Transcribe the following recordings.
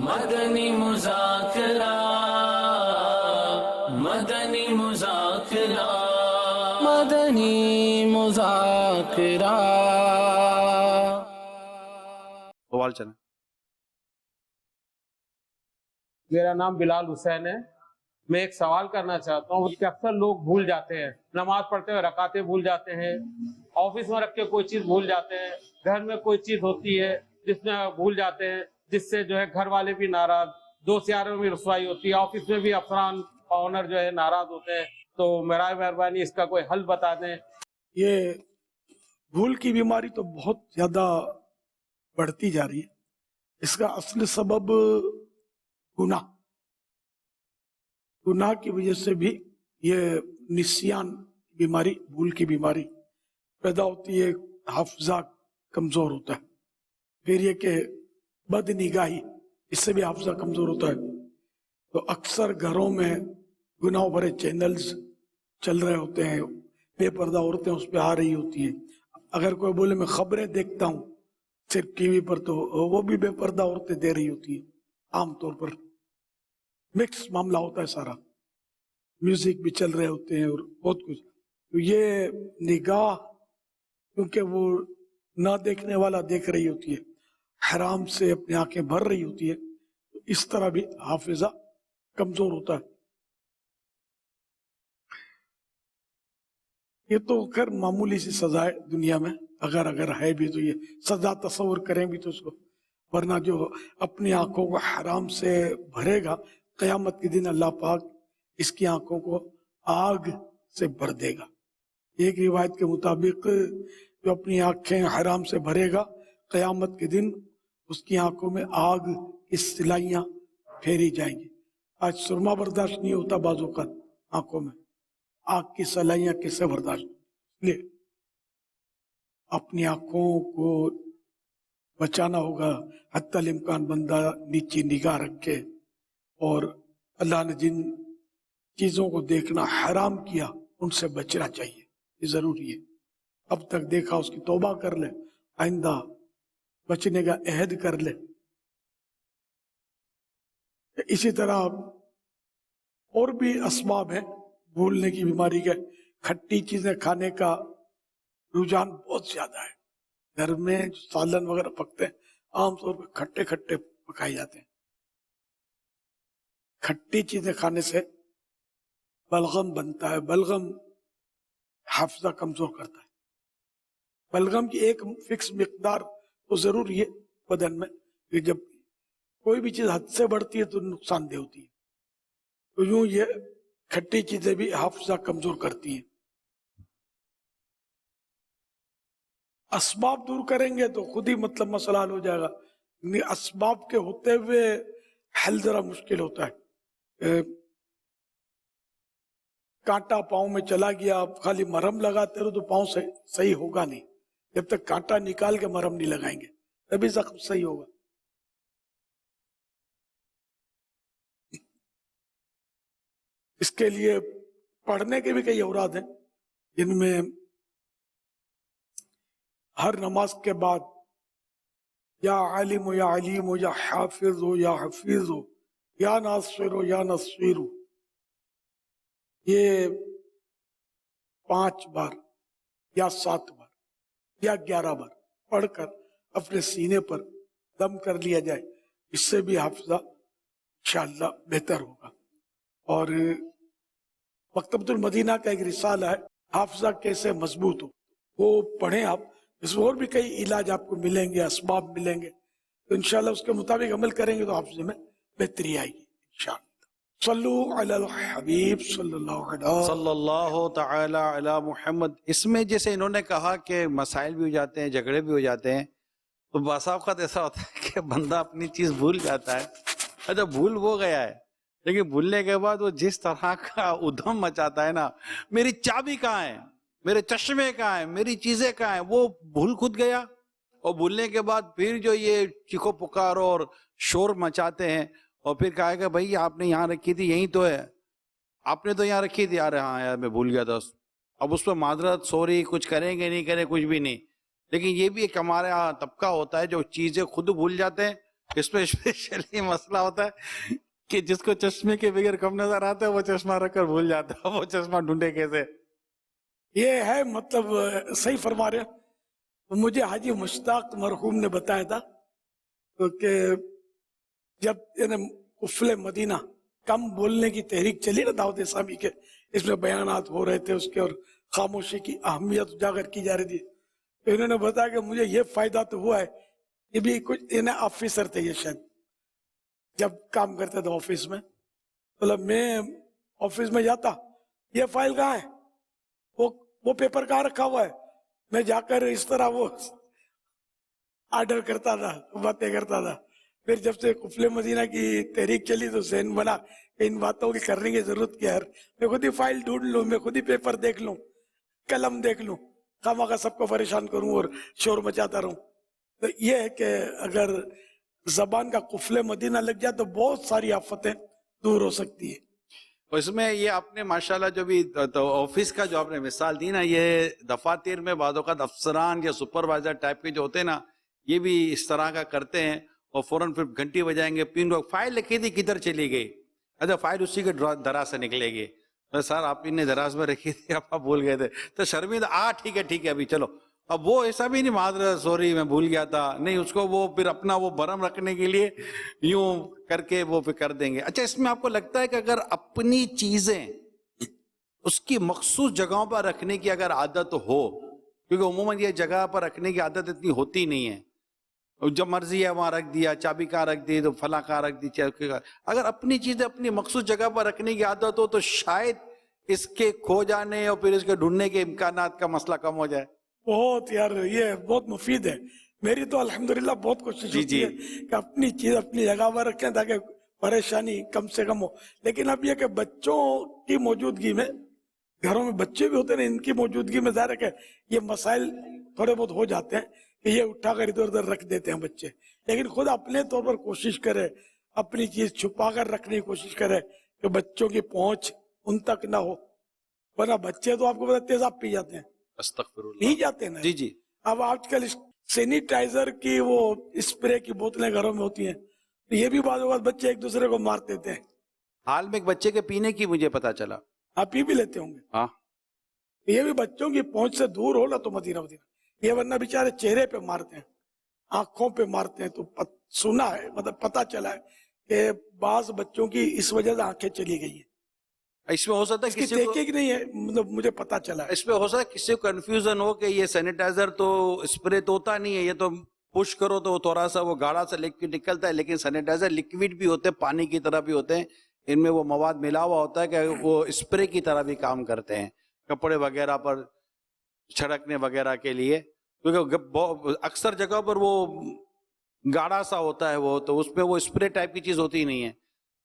مدنی مذاکرہ، مدنی مذاکرہ، مدنی مذاکرہ۔ سوال چلیں۔ میرا نام بلال حسین ہے۔ میں ایک سوال کرنا چاہتا ہوں کہ اکثر لوگ بھول جاتے ہیں، نماز پڑھتے ہوئے رکعتیں بھول جاتے ہیں، آفس میں رکھ کے کوئی چیز بھول جاتے ہیں، گھر میں کوئی چیز ہوتی ہے جس میں بھول جاتے ہیں، جس سے جو ہے گھر والے بھی ناراض، دوست یاروں میں بھی رسوائی ہوتی ہے، آفس میں بھی افسران آنر جو ہے ناراض ہوتے ہیں۔ تو برائے مہربانی اس کا کوئی حل بتا دیں۔ یہ بھول کی بیماری تو بہت زیادہ بڑھتی جا رہی ہے۔ اس کا اصل سبب گناہ کی وجہ سے بھی یہ نسیان بیماری، بھول کی بیماری پیدا ہوتی ہے۔ حافظہ کمزور ہوتا ہے۔ پھر یہ کہ بد نگاہی، اس سے بھی حافظہ کمزور ہوتا ہے۔ تو اکثر گھروں میں گناہوں بھرے چینلز چل رہے ہوتے ہیں، بے پردہ عورتیں اس پہ آ رہی ہوتی ہیں۔ اگر کوئی بولے میں خبریں دیکھتا ہوں صرف ٹی وی پر، تو وہ بھی بے پردہ عورتیں دے رہی ہوتی ہیں۔ عام طور پر مکس معاملہ ہوتا ہے سارا، میوزک بھی چل رہے ہوتے ہیں اور بہت کچھ۔ تو یہ نگاہ، کیونکہ وہ نہ دیکھنے والا دیکھ رہی ہوتی ہے، حرام سے اپنی آنکھیں بھر رہی ہوتی ہے، تو اس طرح بھی حافظہ کمزور ہوتا ہے۔ یہ تو خیر معمولی سی سزا ہے دنیا میں، اگر ہے بھی تو یہ سزا تصور کریں بھی تو اس کو، ورنہ جو اپنی آنکھوں کو حرام سے بھرے گا، قیامت کے دن اللہ پاک اس کی آنکھوں کو آگ سے بھر دے گا۔ ایک روایت کے مطابق جو اپنی آنکھیں حرام سے بھرے گا، قیامت کے دن اس کی آنکھوں میں آگ کی سلائیاں پھیری جائیں گی۔ آج سرما برداشت نہیں ہوتا بعض اوقات آنکھوں میں، آگ کی سلائیاں کیسے برداشت؟ اس لیے اپنی آنکھوں کو بچانا ہوگا، حتی الامکان بندہ نیچی نگاہ رکھے، اور اللہ نے جن چیزوں کو دیکھنا حرام کیا ان سے بچنا چاہیے، یہ ضروری ہے۔ اب تک دیکھا اس کی توبہ کر لے، آئندہ بچنے کا عہد کر لے۔ اسی طرح اور بھی اسباب ہیں بھولنے کی بیماری کے۔ کھٹی چیزیں کھانے کا رجحان بہت زیادہ ہے۔ گھر میں سالن وغیرہ پکتے ہیں، عام طور پہ کھٹے کھٹے پکائے جاتے ہیں۔ کھٹی چیزیں کھانے سے بلغم بنتا ہے، بلغم حافظہ کمزور کرتا ہے۔ بلغم کی ایک فکس مقدار تو ضروری ہے بدن میں، کہ جب کوئی بھی چیز حد سے بڑھتی ہے تو نقصان دہ ہوتی ہے۔ تو یوں یہ کھٹی چیزیں بھی حافظہ کمزور کرتی ہیں۔ اسباب دور کریں گے تو خود ہی مطلب مسئلہ حل ہو جائے گا۔ اسباب کے ہوتے ہوئے حل ذرا مشکل ہوتا ہے۔ کانٹا پاؤں میں چلا گیا، آپ خالی مرہم لگاتے رہو تو پاؤں سے صحیح ہوگا نہیں۔ جب تک کانٹا نکال کے مرہم نہیں لگائیں گے تبھی زخم صحیح ہوگا۔ اس کے لیے پڑھنے کے بھی کئی اوراد ہیں، جن میں ہر نماز کے بعد یا عالم ہو یا علیم ہو یا حافظ ہو یا حفیظ ہو یا ناصر ہو یا نصیر ہو، یہ 5 بار یا 7 بار یا 11 بار پڑھ کر اپنے سینے پر دم کر لیا جائے، اس سے بھی حافظہ انشاءاللہ بہتر ہوگا۔ اور مکتبۃ المدینہ کا ایک رسالہ ہے، حافظہ کیسے مضبوط ہو، وہ پڑھیں آپ۔ اس میں اور بھی کئی علاج آپ کو ملیں گے، اسباب ملیں گے، تو انشاءاللہ اس کے مطابق عمل کریں گے تو حافظے میں بہتری آئے گی انشاءاللہ۔ صلو علی الحبیب صلی اللہ تعالی علی محمد۔ اس میں جیسے انہوں نے کہا کہ مسائل بھی ہو جاتے ہیں، جھگڑے بھی ہو جاتے ہیں، تو بعض اوقات ایسا ہوتا ہے کہ بندہ اپنی چیز بھول جاتا ہے۔ اچھا بھول وہ گیا ہے، لیکن بھولنے کے بعد وہ جس طرح کا ادھم مچاتا ہے نا، میری چابی کہاں ہے، میرے چشمے کہاں ہیں، میری چیزیں کہاں ہیں، وہ بھول خود گیا۔ اور بھولنے کے بعد پھر جو یہ چیخو پکارو اور شور مچاتے ہیں، اور پھر کہا کہ بھائی آپ نے یہاں رکھی تھی، یہی تو ہے، آپ نے تو یہاں رکھی تھی، یار ہاں یار میں بھول گیا تھا۔ اب اس پہ معذرت، سوری، کچھ کریں گے نہیں کریں، کچھ بھی نہیں۔ لیکن یہ بھی ایک ہمارے یہاں طبقہ ہوتا ہے جو چیزیں خود بھول جاتے ہیں اس میں اسپیشلی مسئلہ ہوتا ہے کہ جس کو چشمے کے بغیر کم نظر آتا ہے وہ چشمہ رکھ کر بھول جاتا ہے وہ چشمہ ڈھونڈے کیسے. یہ ہے مطلب صحیح فرما رہے ہیں. مجھے حاجی مشتاق مرحوم نے بتایا تھا کہ جب قفل مدینہ کم بولنے کی تحریک چلی نا دعوت اسلامی کے, اس میں بیانات ہو رہے تھے اس کے اور خاموشی کی اہمیت اجاگر کی جا رہی تھی, تو انہوں نے بتایا کہ مجھے یہ فائدہ تو ہوا ہے. یہ بھی کچھ آفیسر تھے یہ شاید, جب کام کرتے تھے آفس میں, مطلب میں آفس میں جاتا, یہ فائل کہاں ہے, وہ پیپر کہاں رکھا ہوا ہے, میں جا کر اس طرح وہ آرڈر کرتا تھا, باتیں کرتا تھا. پھر جب سے قفل مدینہ کی تحریک چلی تو ذہن بنا کہ ان باتوں کی کرنے کی ضرورت کیا ہے, میں خود ہی فائل ڈھونڈ لوں, میں خود ہی پیپر دیکھ لوں, قلم دیکھ لوں, خواہ سب کو پریشان کروں اور شور مچاتا رہوں. تو یہ ہے کہ اگر زبان کا قفل مدینہ لگ جائے تو بہت ساری آفتیں دور ہو سکتی ہے. اس میں یہ آپ نے ماشاءاللہ جو بھی آفس کا جو آپ نے مثال دی نا, یہ دفاتر میں بعض اوقات افسران یا سپروائزر ٹائپ کے جو ہوتے ہیں نا, یہ بھی اس طرح کا کرتے ہیں اور فوراً پھر گھنٹی بجائیں گے, پین فائل لکھی تھی کدھر چلی گئی, اچھا فائل اسی کے دراز سے نکلے گی, سر آپ نے دراز میں رکھی تھی آپ بھول گئے تھے, تو شرمندہ ٹھیک ہے ابھی چلو. اب وہ ایسا بھی نہیں معذرت سوری میں بھول گیا تھا, نہیں, اس کو وہ پھر اپنا وہ برم رکھنے کے لیے یوں کر کے وہ پھر کر دیں گے. اچھا اس میں آپ کو لگتا ہے کہ اگر اپنی چیزیں اس کی مخصوص جگہوں پر رکھنے کی اگر عادت ہو, کیونکہ عموماً یہ جگہ پر رکھنے کی عادت اتنی ہوتی نہیں ہے, جب مرضی ہے وہاں رکھ دیا, چابی کہاں رکھ دی تو فلاں کہاں رکھ دی, اگر اپنی چیزیں اپنی مخصوص جگہ پر رکھنے کی عادت ہو تو شاید اس کے کھو جانے اور پھر اس کے ڈھونڈنے کے امکانات کا مسئلہ کم ہو جائے. بہت یار یہ بہت مفید ہے. میری تو الحمدللہ بہت کوشش ہوتی ہے کہ اپنی چیز اپنی جگہ پر رکھیں تاکہ پریشانی کم سے کم ہو. لیکن اب یہ کہ بچوں کی موجودگی میں, گھروں میں بچے بھی ہوتے ہیں, ان کی موجودگی میں ظاہر ہے کہ یہ مسائل تھوڑے بہت ہو جاتے ہیں کہ یہ اٹھا کر ادھر ادھر رکھ دیتے ہیں بچے. لیکن خود اپنے طور پر کوشش کرے, اپنی چیز چھپا کر رکھنے کی کوشش کرے کہ بچوں کی پہنچ ان تک نہ ہو, ورنہ بچے تو آپ کو پتا تیزاب پی جاتے ہیں, استغفر اللہ, پی جاتے ہیں نا. جی. اب آج کل سینیٹائزر کی وہ اسپرے کی بوتلیں گھروں میں ہوتی ہیں, تو یہ بھی بعض اوقات بچے ایک دوسرے کو مار دیتے ہیں. حال میں ایک بچے کے پینے کی مجھے پتا چلا, آپ پی بھی لیتے ہوں گے. ہاں, یہ بھی بچوں کی پہنچ سے دور ہو نا تو مدینہ, یہ ورنہ بیچارے چہرے پہ مارتے ہیں, آنکھوں پہ مارتے ہیں. تو سنا ہے, مطلب پتا چلا ہے کہ بعض بچوں کی اس وجہ سے آنکھیں چلی گئی ہیں. اس میں ہو سکتا ہے کسی کو تحقیق نہیں ہے, مطلب مجھے پتا چلا ہے. اس میں ہو سکتا ہے کسی کو کنفیوژن ہو کہ یہ سینیٹائزر تو اسپرے تو ہوتا نہیں ہے, یہ تو پش کرو تو تھوڑا سا وہ گاڑھا سا لکوڈ نکلتا ہے, لیکن سینیٹائزر لکوڈ بھی ہوتے ہیں, پانی کی طرح بھی ہوتے ہیں, ان میں وہ مواد ملا ہوا ہوتا ہے کہ وہ اسپرے کی طرح بھی کام کرتے ہیں کپڑے وغیرہ پر چھڑکنے وغیرہ کے لیے, کیونکہ اکثر جگہ پر وہ گاڑھا سا ہوتا ہے وہ, تو اس میں وہ اسپرے ٹائپ کی چیز ہوتی ہی نہیں ہے.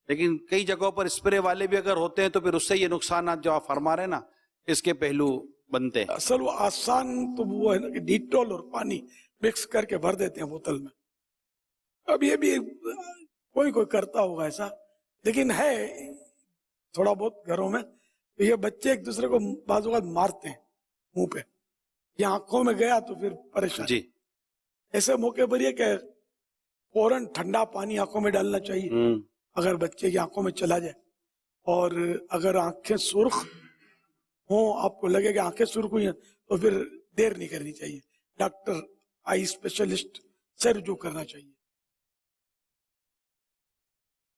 لیکن کئی جگہوں پر اسپرے والے بھی اگر ہوتے ہیں تو پھر اس سے یہ نقصانات جو آپ فرما رہے ہیں نا, اس کے پہلو بنتے ہیں. اصل وہ آسان تو وہ ہے نا کہ ڈیٹول اور پانی مکس کر کے بھر دیتے ہیں بوتل میں. اب یہ بھی کوئی کرتا ہوگا ایسا, لیکن ہے تھوڑا بہت گھروں میں. تو یہ بچے ایک دوسرے کو بعض اوقات مارتے ہیں منہ پہ, یا آنکھوں میں گیا تو پھر پریشان. جی, ایسے موقع پر یہ کہ فوراً ٹھنڈا پانی آنکھوں میں ڈالنا چاہیے اگر بچے کی آنکھوں میں چلا جائے. اور اگر آنکھیں سرخ ہوں, آپ کو لگے کہ آنکھیں سرخ ہوئی ہیں, تو پھر دیر نہیں کرنی چاہیے, ڈاکٹر آئی اسپیشلسٹ سے رجوع کرنا چاہیے.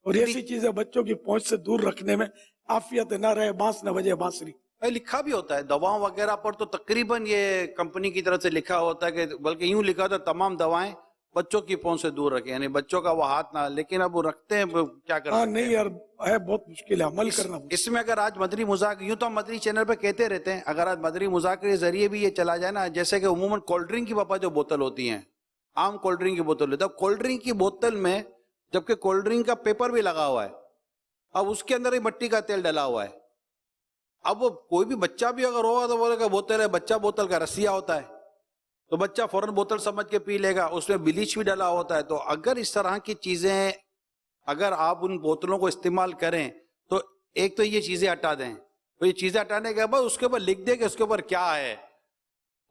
اور ایسی چیزیں بچوں کی پہنچ سے دور رکھنے میں عافیت نہ رہے, بانس نہ بجے بانسری. لکھا بھی ہوتا ہے دواؤں وغیرہ پر, تو تقریباً یہ کمپنی کی طرف سے لکھا ہوتا ہے کہ بلکہ یوں لکھا ہوتا ہے تمام دوائیں بچوں کی پہنچ سے دور رکھیں, یعنی بچوں کا وہ ہاتھ نہ, لیکن اب وہ رکھتے ہیں کیا کرتے ہیں. نہیں یار, ہے بہت مشکل ہے عمل کرنا. اس میں اگر آج مدری مذاکر, یوں تو ہم مدری چینل پہ کہتے رہتے ہیں, اگر آج مدری مذاکر کے ذریعے بھی یہ چلا جائے نا, جیسے کہ عموماً کولڈ ڈرنک کی باپا جو بوتل ہوتی ہیں, عام کولڈ ڈرنک کی بوتل ہوتی ہے, اب کولڈ ڈرنک کی بوتل میں جبکہ کولڈ ڈرنک کا پیپر بھی لگا ہوا ہے, اب اس کے اندر ہی مٹی کا تیل ڈلا ہوا ہے. اب وہ کوئی بھی بچہ بھی اگر ہوگا تو بولے گا بوتل ہے, بچہ بوتل کا رسیا ہوتا ہے, تو بچہ فوراً بوتل سمجھ کے پی لے گا, اس میں بلیچ بھی ڈلا ہوتا ہے. تو اگر اس طرح کی چیزیں اگر آپ ان بوتلوں کو استعمال کریں تو ایک تو یہ چیزیں ہٹا دیں, تو یہ چیزیں ہٹانے کے بعد اس کے اوپر لکھ دیں کہ اس کے اوپر کیا ہے,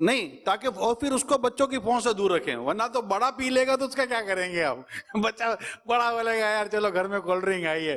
نہیں تاکہ اور پھر اس کو بچوں کی پہنچ سے دور رکھیں، ورنہ تو بڑا پی لے گا تو اس کا کیا کریں گے آپ؟ بچہ بڑا بولے گا یار چلو گھر میں کولڈ ڈرنک آئی ہے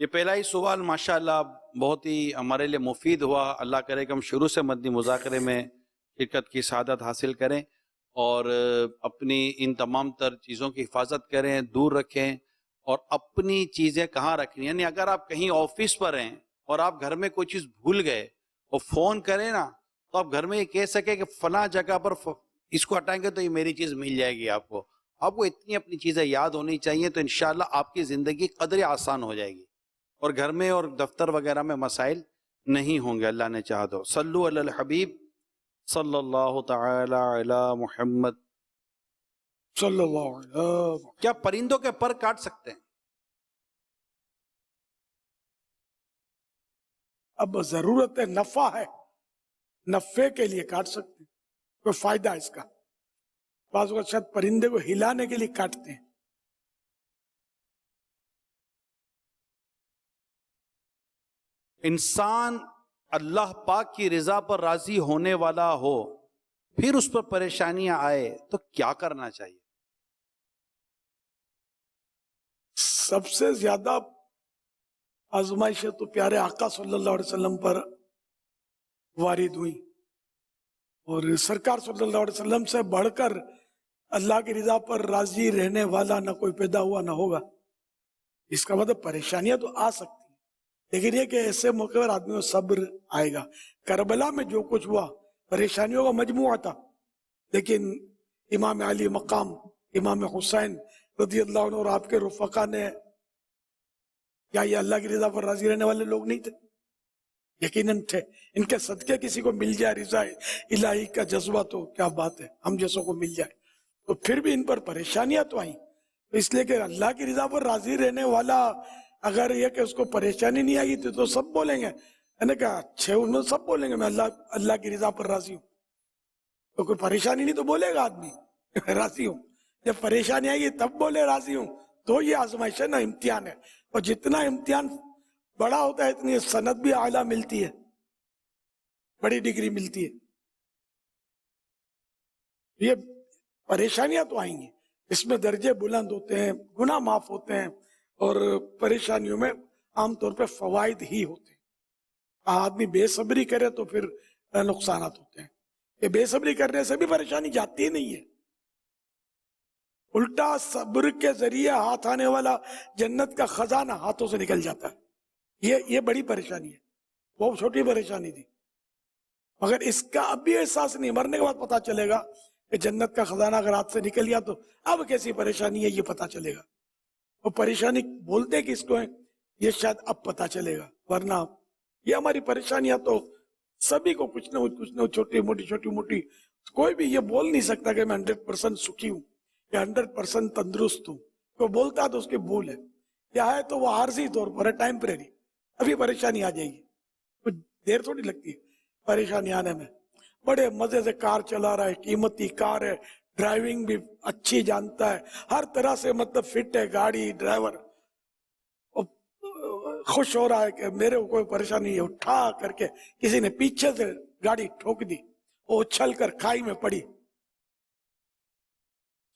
یہ پہلا ہی سوال ماشاءاللہ بہت ہی ہمارے لیے مفید ہوا۔ اللہ کرے کہ ہم شروع سے مدنی مذاکرے میں شرکت کی سعادت حاصل کریں اور اپنی ان تمام تر چیزوں کی حفاظت کریں، دور رکھیں، اور اپنی چیزیں کہاں رکھنی، یعنی اگر آپ کہیں آفس پر ہیں اور آپ گھر میں کوئی چیز بھول گئے اور فون کریں نا، تو آپ گھر میں یہ کہہ سکیں کہ فلاں جگہ پر اس کو ہٹائیں گے تو یہ میری چیز مل جائے گی آپ کو۔ آپ کو اتنی اپنی چیزیں یاد ہونی چاہیے تو انشاءاللہ آپ کی زندگی قدرے آسان ہو جائے گی اور گھر میں اور دفتر وغیرہ میں مسائل نہیں ہوں گے، اللہ نے چاہا تو۔ صلو علی الحبیب صلی اللہ تعالی علی محمد۔ صلی اللہ علیہ وسلم۔ کیا پرندوں کے پر کاٹ سکتے ہیں؟ اب ضرورت ہے، نفع ہے، نفع کے لیے کاٹ سکتے ہیں، کوئی فائدہ ہے اس کا۔ بعض اوقات شاید پرندے کو ہلانے کے لیے کاٹتے ہیں۔ انسان اللہ پاک کی رضا پر راضی ہونے والا ہو، پھر اس پر پریشانیاں آئے تو کیا کرنا چاہیے؟ سب سے زیادہ آزمائشیں تو پیارے آقا صلی اللہ علیہ وسلم پر وارد ہوئی، اور سرکار صلی اللہ علیہ وسلم سے بڑھ کر اللہ کی رضا پر راضی رہنے والا نہ کوئی پیدا ہوا نہ ہوگا۔ اس کا مطلب پریشانیاں تو آ سکتی ہیں، لیکن یہ کہ ایسے موقع پر آدمی کو صبر آئے گا۔ کربلا میں جو کچھ ہوا پریشانیوں کا مجموعہ تھا، لیکن امام علی مقام امام حسین رضی اللہ عنہ اور آپ کے رفقا نے، کیا یہ اللہ کی رضا پر راضی رہنے والے لوگ نہیں تھے؟ یقیناً تھے۔ ان کے صدقے کسی کو مل جائے رضا الہی کا جذبہ تو کیا بات ہے، ہم جیسوں کو مل جائے۔ تو پھر بھی ان پر پریشانیاں تو آئیں، تو اس لیے کہ اللہ کی رضا پر راضی رہنے والا اگر یہ کہ اس کو پریشانی نہیں آئی تو سب بولیں گے، میں نے کہا اچھے ان میں سب بولیں گے میں اللہ کی رضا پر راضی ہوں۔ تو کوئی پریشانی نہیں تو بولے گا آدمی راضی ہوں، جب پریشانی آئے گی تب بولے راضی ہوں۔ تو یہ آزمائش ہے نا، امتحان ہے، اور جتنا امتحان بڑا ہوتا ہے اتنی سند بھی اعلیٰ ملتی ہے، بڑی ڈگری ملتی ہے۔ یہ پریشانیاں تو آئیں گی، اس میں درجے بلند ہوتے ہیں، گناہ معاف ہوتے ہیں، اور پریشانیوں میں عام طور پہ فوائد ہی ہوتے ہیں۔ آدمی بے صبری کرے تو پھر نقصانات ہوتے ہیں۔ یہ بے صبری کرنے سے بھی پریشانی جاتی نہیں ہے، الٹا صبر کے ذریعے ہاتھ آنے والا جنت کا خزانہ ہاتھوں سے نکل جاتا ہے۔ یہ بڑی پریشانی ہے، وہ چھوٹی پریشانی تھی، مگر اس کا اب بھی احساس نہیں، مرنے کے بعد پتا چلے گا کہ جنت کا خزانہ اگر ہاتھ سے نکل گیا تو اب کیسی پریشانی ہے یہ پتا چلے گا۔ وہ پریشانی بولتے کس کو ہیں یہ شاید اب پتا چلے گا، ورنہ یہ ہماری پریشانیاں تو سبھی کو کچھ نہ کچھ چھوٹی موٹی، کوئی بھی یہ بول نہیں سکتا کہ میں 100% سکھی ہوں یا 100% تندرست ہوں۔ کوئی بولتا تو اس کی بھول ہے، یا ہے تو وہ عارضی طور پر ہے، ٹائمپریری، ابھی پریشانی آ جائے گی، کچھ دیر تھوڑی لگتی ہے پریشانی آنے میں۔ بڑے مزے سے کار چلا رہا ہے، قیمتی کار ہے، ڈرائیونگ بھی اچھی جانتا ہے، ہر طرح سے مطلب فٹ ہے گاڑی، ڈرائیور، خوش ہو رہا ہے کہ میرے کو کوئی پریشانی ہے، اٹھا کر کے کسی نے پیچھے سے گاڑی ٹھوک دی، وہ اچھل کر کھائی میں پڑی،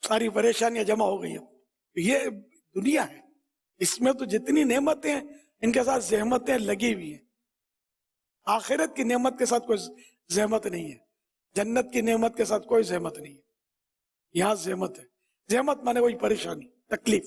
ساری پریشانیاں جمع ہو گئی ہیں۔ یہ دنیا ہے، اس میں تو جتنی نعمتیں ہیں ان کے ساتھ زحمتیں لگی ہوئی ہیں۔ آخرت کی نعمت کے ساتھ کوئی زحمت نہیں ہے، جنت کی نعمت کے ساتھ کوئی زحمت نہیں ہے۔ یہاں زحمت ہے، زحمت مانے وہی پریشانی، تکلیف،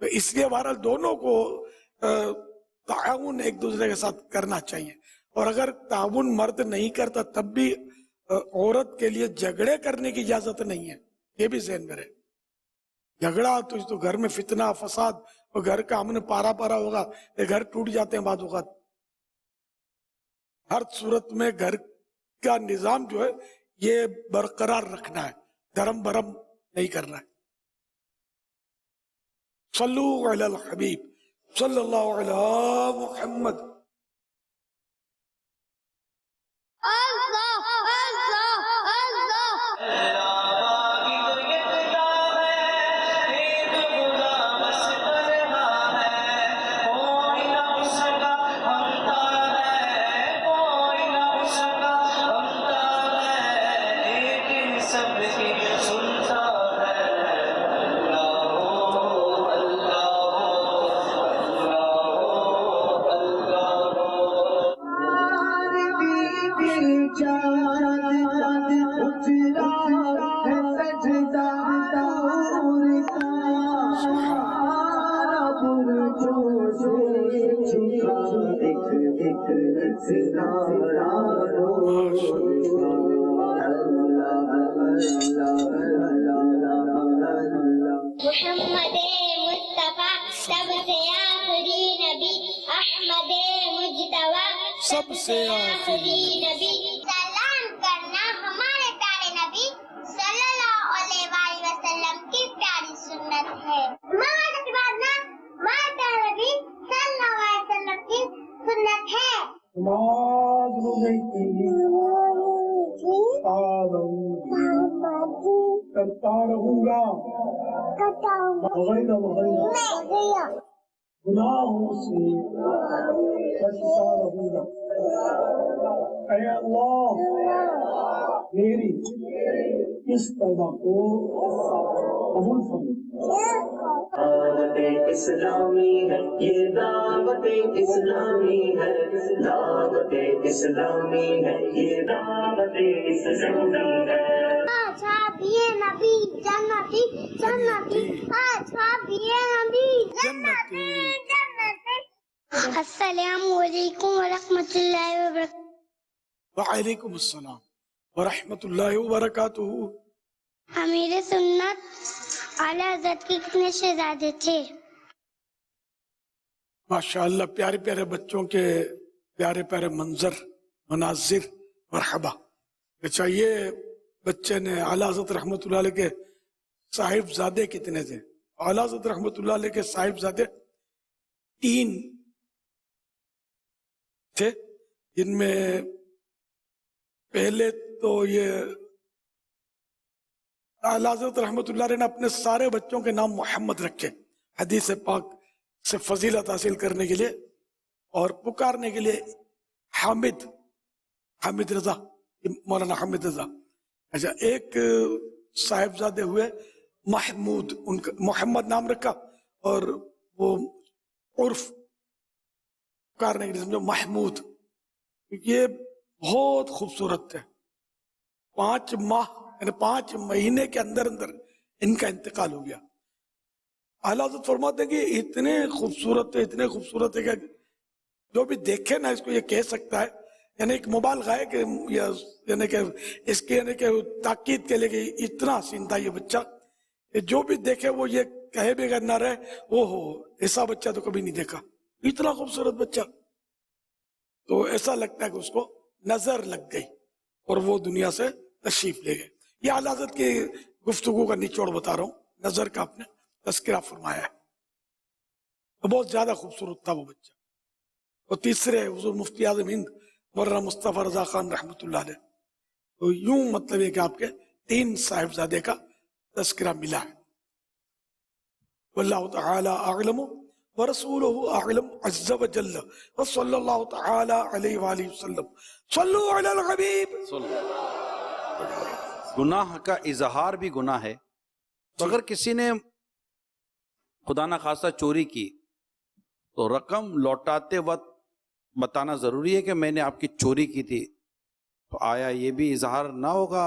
تو اس لیے بہرحال دونوں کو تعاون ایک دوسرے کے ساتھ کرنا چاہیے. اور اگر تعاون مرد نہیں کرتا تب بھی عورت کے لیے جھگڑے کرنے کی اجازت نہیں ہے، یہ بھی ذہن میں رہے. جھگڑا تو گھر میں فتنہ فساد اور گھر کا امن پارا پارا ہوگا، یہ گھر ٹوٹ جاتے ہیں بعض اوقات. ہر صورت میں گھر کا نظام جو ہے یہ برقرار رکھنا ہے، دھرم برم نہیں کرنا ہے. صلو علی الحبیب صلی اللہ علی محمد. محمد مصطفیٰ سب سے آخری نبی، احمد مجتبیٰ سب سے آخری نبی. سلام کرنا ہمارے پیارے نبی صلی اللہ علیہ وآلہ وسلم کی پیاری سنت ہے. ہمارے پیارے نبی صلی اللہ علیہ وسلم کی سنت ہے. کرتا رہوں گا وغیرہ وغیرہ گناہوں سے بچتا رہوں گا. اے اللہ میری اس توبہ کو قبول فرما. دعوت اسلامی ہے یہ دعوت اسلامی ہے، دعوت اسلامی ہے یہ دعوت اسلامی ہے. اصحابیے نبی جنتی جنتی، اصحابیے نبی جنتی جنتی. السلام علیکم ورحمۃ اللہ وبرکاتہ. وعلیکم السلام ورحمۃ اللہ وبرکاتہ. امیر سنت اعلیٰ حضرت کے کتنے شہزادے تھے؟ ماشاءاللہ پیارے پیارے بچوں کے پیارے پیارے مناظر مرحبا. اچھا یہ بچے نے اعلیٰ حضرت رحمۃ اللہ علیہ کے صاحب زادے کتنے تھے؟ اعلیٰ حضرت رحمۃ اللہ علیہ کے صاحب زادے 3 تھے، جن میں پہلے تو یہ اعلیٰ حضرت رحمۃ اللہ علیہ نے اپنے سارے بچوں کے نام محمد رکھے حدیث پاک سے فضیلت حاصل کرنے کے لیے اور پکارنے کے لیے. حامد رضا، مولانا حامد رضا. اچھا ایک صاحبزادے ہوئے محمود، ان کا محمد نام رکھا اور وہ عرف پکارنے کے لیے سمجھو محمود. یہ بہت خوبصورت تھے. 5 ماہ یعنی 5 مہینے کے اندر ان کا انتقال ہو گیا. اعلیٰ حضرت فرماتے ہیں کہ اتنے خوبصورت ہے کہ جو بھی دیکھے نا اس کو یہ کہہ سکتا ہے، یعنی ایک مبالغہ ہے کہ یعنی کہ اس کے یعنی کہ تاکید کے لیے کہ اتنا حسین تھا یہ بچہ کہ جو بھی دیکھے وہ یہ کہے بھی اگر نہ رہے او ہو ایسا بچہ تو کبھی نہیں دیکھا، اتنا خوبصورت بچہ. تو ایسا لگتا ہے کہ اس کو نظر لگ گئی اور وہ دنیا سے تشریف لے گئے. یہ اعلیٰ حضرت کی گفتگو کا نچوڑ بتا رہا ہوں، نظر کا آپ نے تذکرہ فرمایا ہے. بہت زیادہ خوبصورت تھا وہ بچہ. اور تیسرے حضور مفتی اعظم ہند مولانا مصطفیٰ رضا خان رحمۃ اللہ علیہ. تو یوں مطلب ہے کہ آپ کے 3 صاحبزادے کا تذکرہ ملا ہے. واللہ تعالی اعلم ورسولہ اعلم عز وجل وصلی اللہ تعالی علیہ وآلہ وسلم. صلو علی الحبیب. گناہ کا اظہار بھی گناہ ہے. تو اگر کسی نے خدا نہ خواستہ چوری کی تو رقم لوٹاتے وقت بتانا ضروری ہے کہ میں نے آپ کی چوری کی تھی. تو آیا یہ بھی اظہار نہ ہوگا؟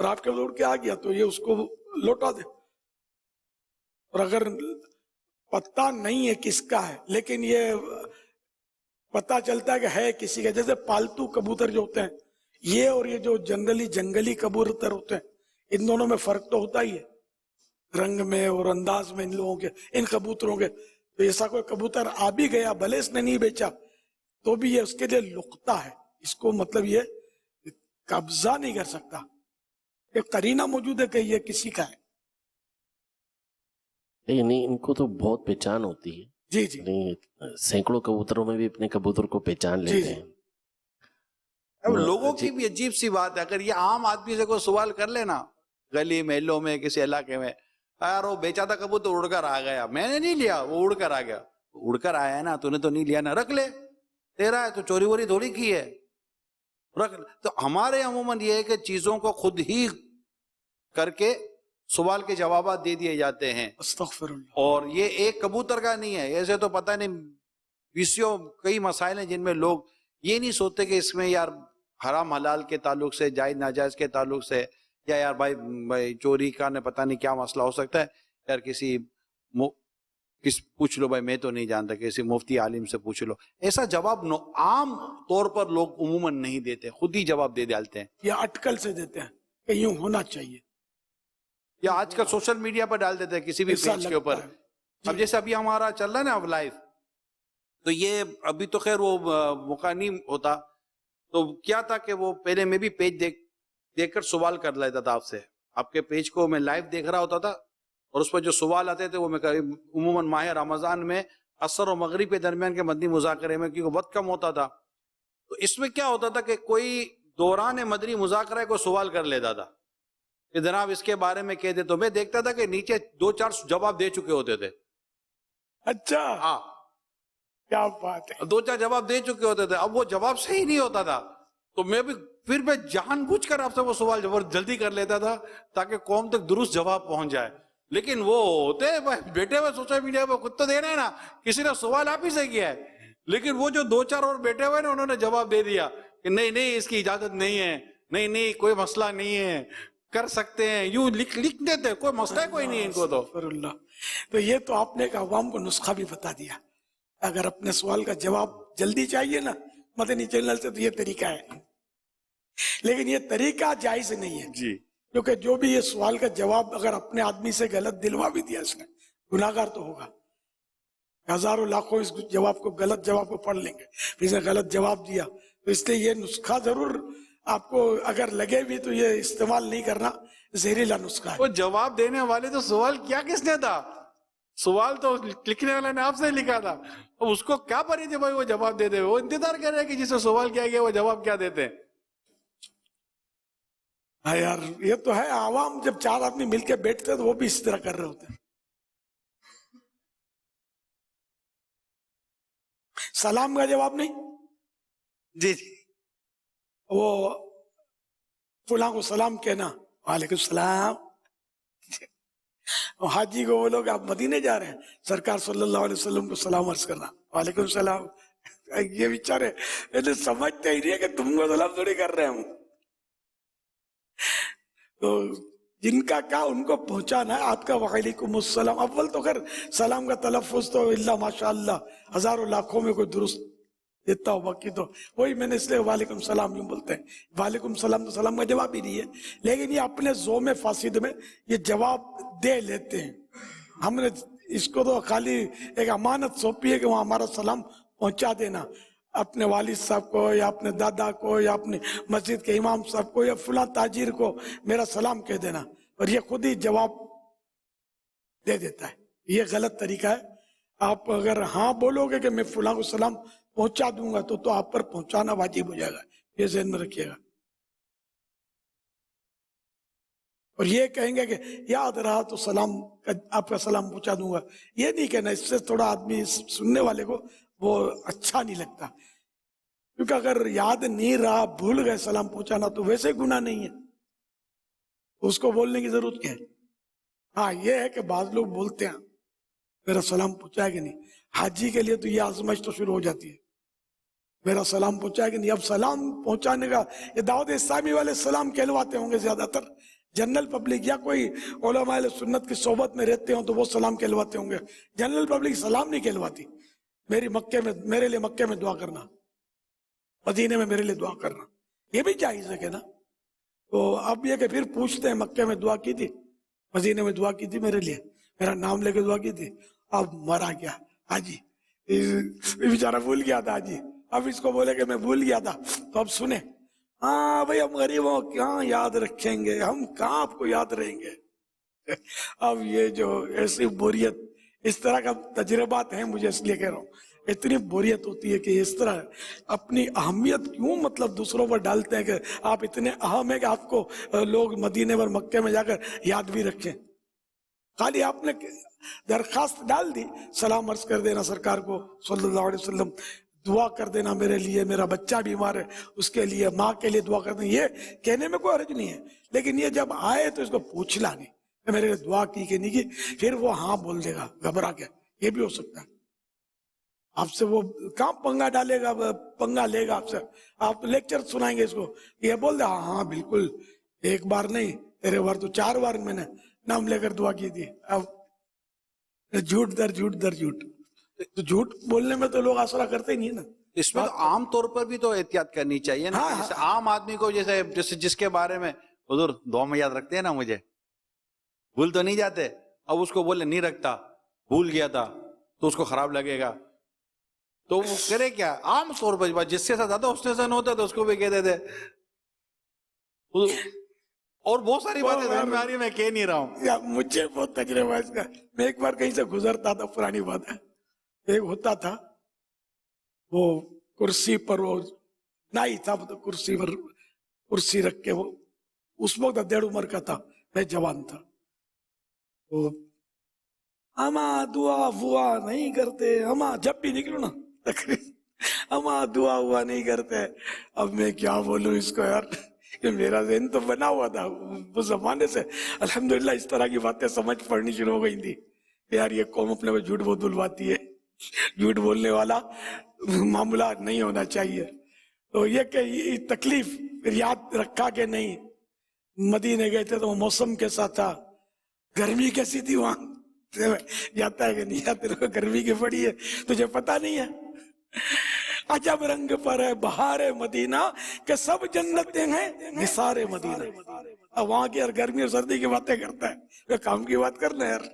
اور آپ کے اڑ کے آ گیا تو یہ اس کو لوٹا دے. اور اگر پتہ نہیں ہے کس کا ہے لیکن یہ پتہ چلتا ہے کہ ہے کسی کا، جیسے پالتو کبوتر جو ہوتے ہیں یہ اور یہ جو جنرلی جنگلی کبوتر ہوتے ہیں ان دونوں میں فرق تو ہوتا ہی ہے رنگ میں اور انداز میں ان لوگوں کے، ان کبوتروں کے. تو ایسا کوئی کبوتر آ بھی گیا بھلے اس نے نہیں بیچا تو بھی یہ اس کے لیے لقطہ ہے، اس کو مطلب یہ قبضہ نہیں کر سکتا، ایک قرینہ موجود ہے کہ یہ کسی کا ہے. نہیں ان کو تو بہت پہچان ہوتی ہے. جی جی سینکڑوں کبوتروں میں بھی اپنے کبوتر کو پہچان لیتے ہیں. اب لوگوں کی بھی عجیب سی بات ہے، اگر یہ عام آدمی سے کوئی سوال کر لینا گلی محلوں میں کسی علاقے میں، یار وہ بیچا تھا کبوتر اڑ کر آ گیا، میں نے نہیں لیا، وہ اڑ کر آ گیا. اڑ کر آیا ہے نا، تو نے تو نہیں لیا نا، رکھ لے، تیرا ہے، تو چوری ووری تھوڑی کی ہے، رکھ لے. تو ہمارے عموماً یہ ہے کہ چیزوں کو خود ہی کر کے سوال کے جوابات دے دیے جاتے ہیں. استغفر اللہ. اور یہ ایک کبوتر کا نہیں ہے، ایسے تو پتہ نہیں بیسیوں کئی مسائل ہیں جن میں لوگ یہ نہیں سوچتے کہ اس میں یار حرام حلال کے تعلق سے، جائز ناجائز کے تعلق سے، یا یار بھائی چوری کا نے پتہ نہیں کیا مسئلہ ہو سکتا ہے، یار پوچھ لو بھائی، میں تو نہیں جانتا، کسی مفتی عالم سے پوچھ لو. ایسا جواب عام طور پر لوگ عموماً نہیں دیتے، خود ہی جواب دے ڈالتے ہیں، یا اٹکل سے دیتے ہیں کہ یوں ہونا چاہیے، یا آج کل سوشل میڈیا پر ڈال دیتے ہیں کسی بھی ایسا پیج کے اوپر. لگتا ہے. اب جیسے ابھی ہمارا چل رہا ہے نا اب لائیو، تو یہ ابھی تو خیر وہ موقع نہیں ہوتا، تو کیا تھا کہ وہ پہلے میں بھی پیج دیکھ کر سوال کر لیتا تھا آپ سے. آپ کے پیج کو میں لائیو دیکھ رہا ہوتا تھا اور اس پر جو سوال آتے تھے وہ میں عموماً ماہ رمضان میں عصر و مغرب کے درمیان کے مدنی مذاکرے میں، کیونکہ وقت کم ہوتا تھا، تو اس میں کیا ہوتا تھا کہ کوئی دوران مدنی مذاکرہ کو سوال کر لیتا تھا کہ جناب اس کے بارے میں کہہ دے، تو میں دیکھتا تھا کہ نیچے 2-4 جواب دے چکے ہوتے تھے. اچھا ہاں، کیا بات ہے. 2-4 جواب دے چکے ہوتے تھے. اب وہ جواب صحیح نہیں ہوتا تھا تو میں جان بوجھ کر آپ سے وہ سوال جلدی کر لیتا تھا تاکہ قوم تک درست جواب پہنچ جائے. لیکن وہ ہوتے بیٹھے ہوئے سوشل میڈیا پہ، خود تو دینا ہے نا، کسی نے سوال آپ ہی سے کیا ہے، لیکن وہ جو 2-4 اور بیٹھے ہوئے نا، انہوں نے جواب دے دیا کہ نہیں اس کی اجازت نہیں ہے، نہیں کوئی مسئلہ نہیں ہے، کر سکتے ہیں، یوں لکھ دیتے، کوئی مسئلہ کوئی نہیں ان کو. تو استغفر اللہ. تو یہ تو آپ نے ایک عوام کو نسخہ بھی بتا دیا. اگر اپنے سوال کا جواب جلدی چاہیے نا مدنی چینل سے تو یہ طریقہ ہے، لیکن یہ طریقہ جائز نہیں ہے جی، کیونکہ جو بھی یہ سوال کا جواب اگر اپنے آدمی سے غلط دلوا بھی دیا اس نے، گناہگار تو ہوگا. ہزاروں لاکھوں اس جواب کو، غلط جواب کو پڑھ لیں گے، پھر اس نے غلط جواب دیا. تو اس لیے یہ نسخہ ضرور آپ کو اگر لگے بھی تو یہ استعمال نہیں کرنا، زہریلا نسخہ ہے. وہ جواب دینے والے تو سوال کیا کس نے تھا، سوال تو لکھنے والے نے آپ سے لکھا تھا. اب اس کو کیا پڑی تھی بھائی وہ جواب دے دے، وہ انتظار کر رہے کہ جس سے سوال کیا گیا وہ جواب کیا دیتے ہیں. ہاں یار یہ تو ہے، عوام جب 4 آدمی مل کے بیٹھتے تو وہ بھی اس طرح کر رہے ہوتے ہیں. سلام کا جواب نہیں، جی وہ فلاں کو سلام کہنا، وعلیکم السلام. حاجی کو بولو کہ آپ مدینے جا رہے ہیں، سرکار صلی اللہ علیہ وسلم کو سلام عرض کرنا، وعلیکم السلام. یہ بیچارے سمجھتے ہی نہیں ہے کہ تم کو سلام تھوڑی کر رہے ہوں. تو جن کا کیا ان کو پہنچانا ہے. آپ کا وعلیکم السلام، اول تو خیر سلام کا تلفظ تو اللہ ماشاء اللہ ہزاروں لاکھوں میں کوئی درست دیتا ہو، باقی تو وہی میں نے اس لیے وعلیکم السلام یوں بولتے ہیں. وعلیکم السلام تو سلام کا جواب ہی نہیں ہے، لیکن یہ اپنے زوم فاسد میں یہ جواب دے لیتے ہیں. ہم نے اس کو تو خالی ایک امانت سونپی ہے کہ وہاں ہمارا سلام پہنچا دینا، اپنے والد صاحب کو یا اپنے دادا کو یا اپنے مسجد کے امام صاحب کو یا فلاں تاجر کو میرا سلام کہہ دینا، اور یہ خود ہی جواب دے دیتا ہے. یہ غلط طریقہ ہے. آپ اگر ہاں بولو گے کہ میں فلاں کو سلام پہنچا دوں گا تو آپ پر پہنچانا واجب ہو جائے گا، یہ ذہن میں رکھیے گا. اور یہ کہیں گے کہ یاد رہا تو سلام آپ کا سلام پہنچا دوں گا، یہ نہیں کہنا. اس سے تھوڑا آدمی سننے والے کو وہ اچھا نہیں لگتا، کیونکہ اگر یاد نہیں رہا، بھول گئے سلام پہنچانا تو ویسے گناہ نہیں ہے، اس کو بولنے کی ضرورت کیا ہے. ہاں یہ ہے کہ بعض لوگ بولتے ہیں میرا سلام پہنچائے کہ نہیں. حاجی کے لیے تو یہ آزمائش تو شروع ہو جاتی ہے. میرا سلام پہنچائے کہ نہیں. اب سلام پہنچانے کا یہ دعوت اسلامی والے سلام کہلواتے ہوں گے زیادہ تر. جنرل پبلک یا کوئی علماء اہل سنت کی صحبت میں رہتے ہوں تو وہ سلام کہلواتے ہوں گے. جنرل پبلک سلام نہیں کہلواتی. میرے لیے مکے میں دعا کرنا, مدینے میں میرے لیے دعا کرنا, یہ بھی جائز ہے کہ نا. تو اب یہ کہ پھر پوچھتے ہیں مکے میں دعا کی تھی, مدینے میں دعا کی تھی میرے لیے, میرا نام لے کے دعا کی تھی, اب مرا گیا حاجی, بیچارہ بھول گیا تھا حاجی, اب اس کو بولے کہ میں بھول گیا تھا. تو اب سنیں, ہاں بھئی ہم غریبوں کہاں یاد رکھیں گے, ہم کہاں آپ کو یاد رہیں گے. اب یہ جو ایسی بوریت, اس طرح کا تجربات ہیں, مجھے اس لیے کہہ رہا ہوں, اتنی بوریت ہوتی ہے کہ اس طرح اپنی اہمیت کیوں مطلب دوسروں پر ڈالتے ہیں کہ آپ اتنے اہم ہیں کہ آپ کو لوگ مدینے اور مکے میں جا کر یاد بھی رکھیں. خالی آپ نے درخواست ڈال دی, سلام عرض کر دینا سرکار کو صلی اللہ علیہ وسلم, دعا کر دینا میرے لیے, میرا بچہ بیمار ہے اس کے لیے, ماں کے لیے دعا کر دینا, یہ کہنے میں کوئی حرج نہیں ہے. لیکن یہ جب آئے تو اس کو پوچھنا نہیں کہ میرے لیے دعا کی کہ نہیں کی, پھر وہ ہاں بول دے گا گھبرا کے, یہ بھی ہو سکتا ہے. آپ سے وہ کہاں پنگا ڈالے گا, پنگا لے گا آپ سے, آپ لیکچر سنائیں گے اس کو, یہ بول دے ہاں بالکل, ایک بار نہیں تیرے بار تو 4 بار میں نے نام لے کر دعا کی تھی. اب جھوٹ در جھوٹ در جھوٹ, تو جھوٹ بولنے میں تو لوگ آسرا کرتے ہی نہیں ہے نا. اس میں تو عام طور پر بھی تو احتیاط کرنی چاہیے نا. جیسے عام آدمی کو جیسے جس کے بارے میں حضور دعا میں یاد رکھتے ہیں نا, مجھے بھول تو نہیں جاتے, اب اس کو بولے نہیں رکھتا, بھول گیا تھا, تو اس کو خراب لگے گا, تو وہ کرے کیا. عام طور پر جس سے زیادہ حسن ہوتا ہے تو اس کو بھی کہہ دیتے. اور بہت ساری باتیں ذہن میں آ رہی ہیں, میں کہہ نہیں رہا ہوں. مجھے بہت تجربہ ہے اس کا. میں ایک بار کہیں سے گزرتا تھا, پرانی بات ہے, ایک ہوتا تھا وہ کرسی پر, وہ نائی تھا, کرسی پر کرسی رکھ کے, وہ اس وقت 1.5 عمر کا تھا, میں جوان تھا. ہما دعا وعا نہیں کرتے, ہما جب بھی نکلو نا ہما دعا ہوا نہیں کرتے. اب میں کیا بولوں اس کو یار, کہ میرا ذہن تو بنا ہوا تھا وہ زمانے سے. الحمدللہ اس طرح کی باتیں سمجھ پڑنی شروع ہو گئی تھی, یار یہ قوم اپنے میں جھوٹ بہت بلواتی ہے, جھوٹ بولنے والا معاملہ نہیں ہونا چاہیے. تو یہ کہ یہ تکلیف یاد رکھا کہ نہیں. مدینے گئے تھے تو موسم کیسا تھا, گرمی کیسی تھی وہاں, جاتا ہے کہ نہیں جاتے, گرمی کی پڑی ہے تجھے پتا نہیں ہے. عجب رنگ پر ہے بہار مدینہ کہ سب جنتیں ہیں نثار مدینہ. اب وہاں کی ہر گرمی اور سردی کی باتیں کرتا ہے, کام کی بات کرنا یار,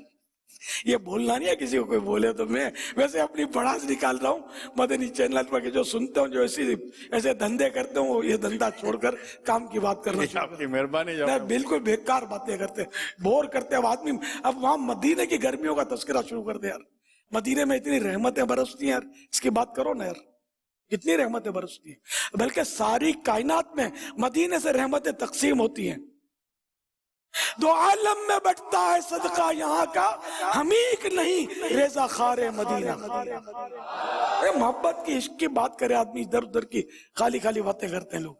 یہ بولنا نہیں ہے کسی کو کوئی بولے تو. میں ویسے اپنی بڑاس نکال رہا ہوں مدنی چینل پر, کہ جو سنتے ہوں جو ایسے دھندے کرتے ہوں, یہ دھندا چھوڑ کر کام کی بات کرنا چاہیے. مہربانی, بالکل بیکار باتیں کرتے, بور کرتے اب آدمی. اب وہاں مدینے کی گرمیوں کا تذکرہ شروع کر دے یار. مدینے میں اتنی رحمتیں برستی ہیں یار, اس کی بات کرو نا یار, کتنی رحمتیں برستی ہیں. بلکہ ساری کائنات میں مدینے سے رحمتیں تقسیم ہوتی ہیں. 2 عالم میں بٹتا ہے صدقہ یہاں کا, ہم ایک نہیں ریزہ خار مدینہ. محبت کی عشق کی بات کرے آدمی, ادھر ادھر کی خالی خالی باتیں کرتے ہیں لوگ.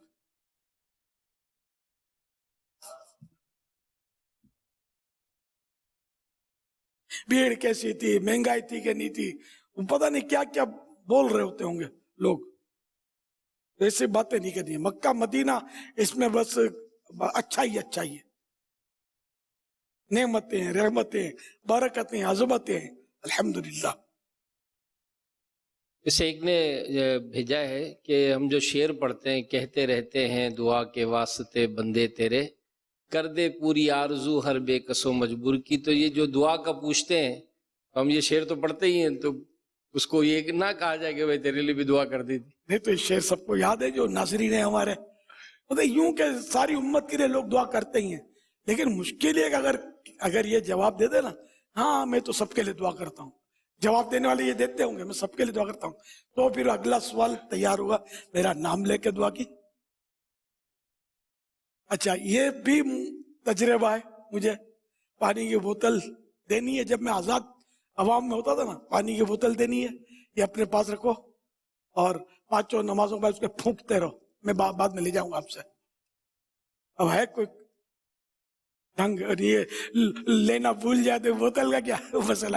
بھیڑ کیسی تھی, مہنگائی تھی کہ نہیں تھی, پتہ نہیں کیا کیا بول رہے ہوتے ہوں گے لوگ. ایسی باتیں نہیں کرنی. مکہ مدینہ اس میں بس اچھا ہی اچھا ہی ہے, نعمتیں, رحمتیں, برکتیں, عظمتیں, الحمدللہ. اسے ایک نے بھیجا ہے کہ ہم جو شعر پڑھتے ہیں, کہتے رہتے ہیں دعا کے واسطے بندے تیرے, کر دے پوری آرزو ہر بے کس و مجبور کی. تو یہ جو دعا کا پوچھتے ہیں, ہم یہ شعر تو پڑھتے ہی ہیں, تو اس کو یہ نہ کہا جائے کہ بھائی تیرے لیے بھی دعا کر دی تھی. نہیں تو یہ شعر سب کو یاد ہے جو ناظرین ہیں ہمارے, مطلب یوں کہ ساری امت کے لیے لوگ دعا کرتے ہی ہیں. لیکن مشکل ہے کہ اگر یہ جواب دے دے نا, ہاں میں تو سب کے لیے دعا کرتا ہوں, جواب دینے والے یہ دیتے ہوں گے میں سب کے لیے دعا کرتا ہوں, تو پھر اگلا سوال تیار ہوگا, میرا نام لے کے دعا کی. اچھا یہ بھی تجربہ ہے مجھے, پانی کی بوتل دینی ہے. جب میں آزاد عوام میں ہوتا تھا نا, پانی کی بوتل دینی ہے, یہ اپنے پاس رکھو اور 5 نمازوں بعد اس کے پھونکتے رہو, میں بعد میں لے جاؤں گا آپ سے. اب ہے کوئی ڈھنگ, اور یہ لینا بھول جاتے بوتل کا کیا مسئلہ,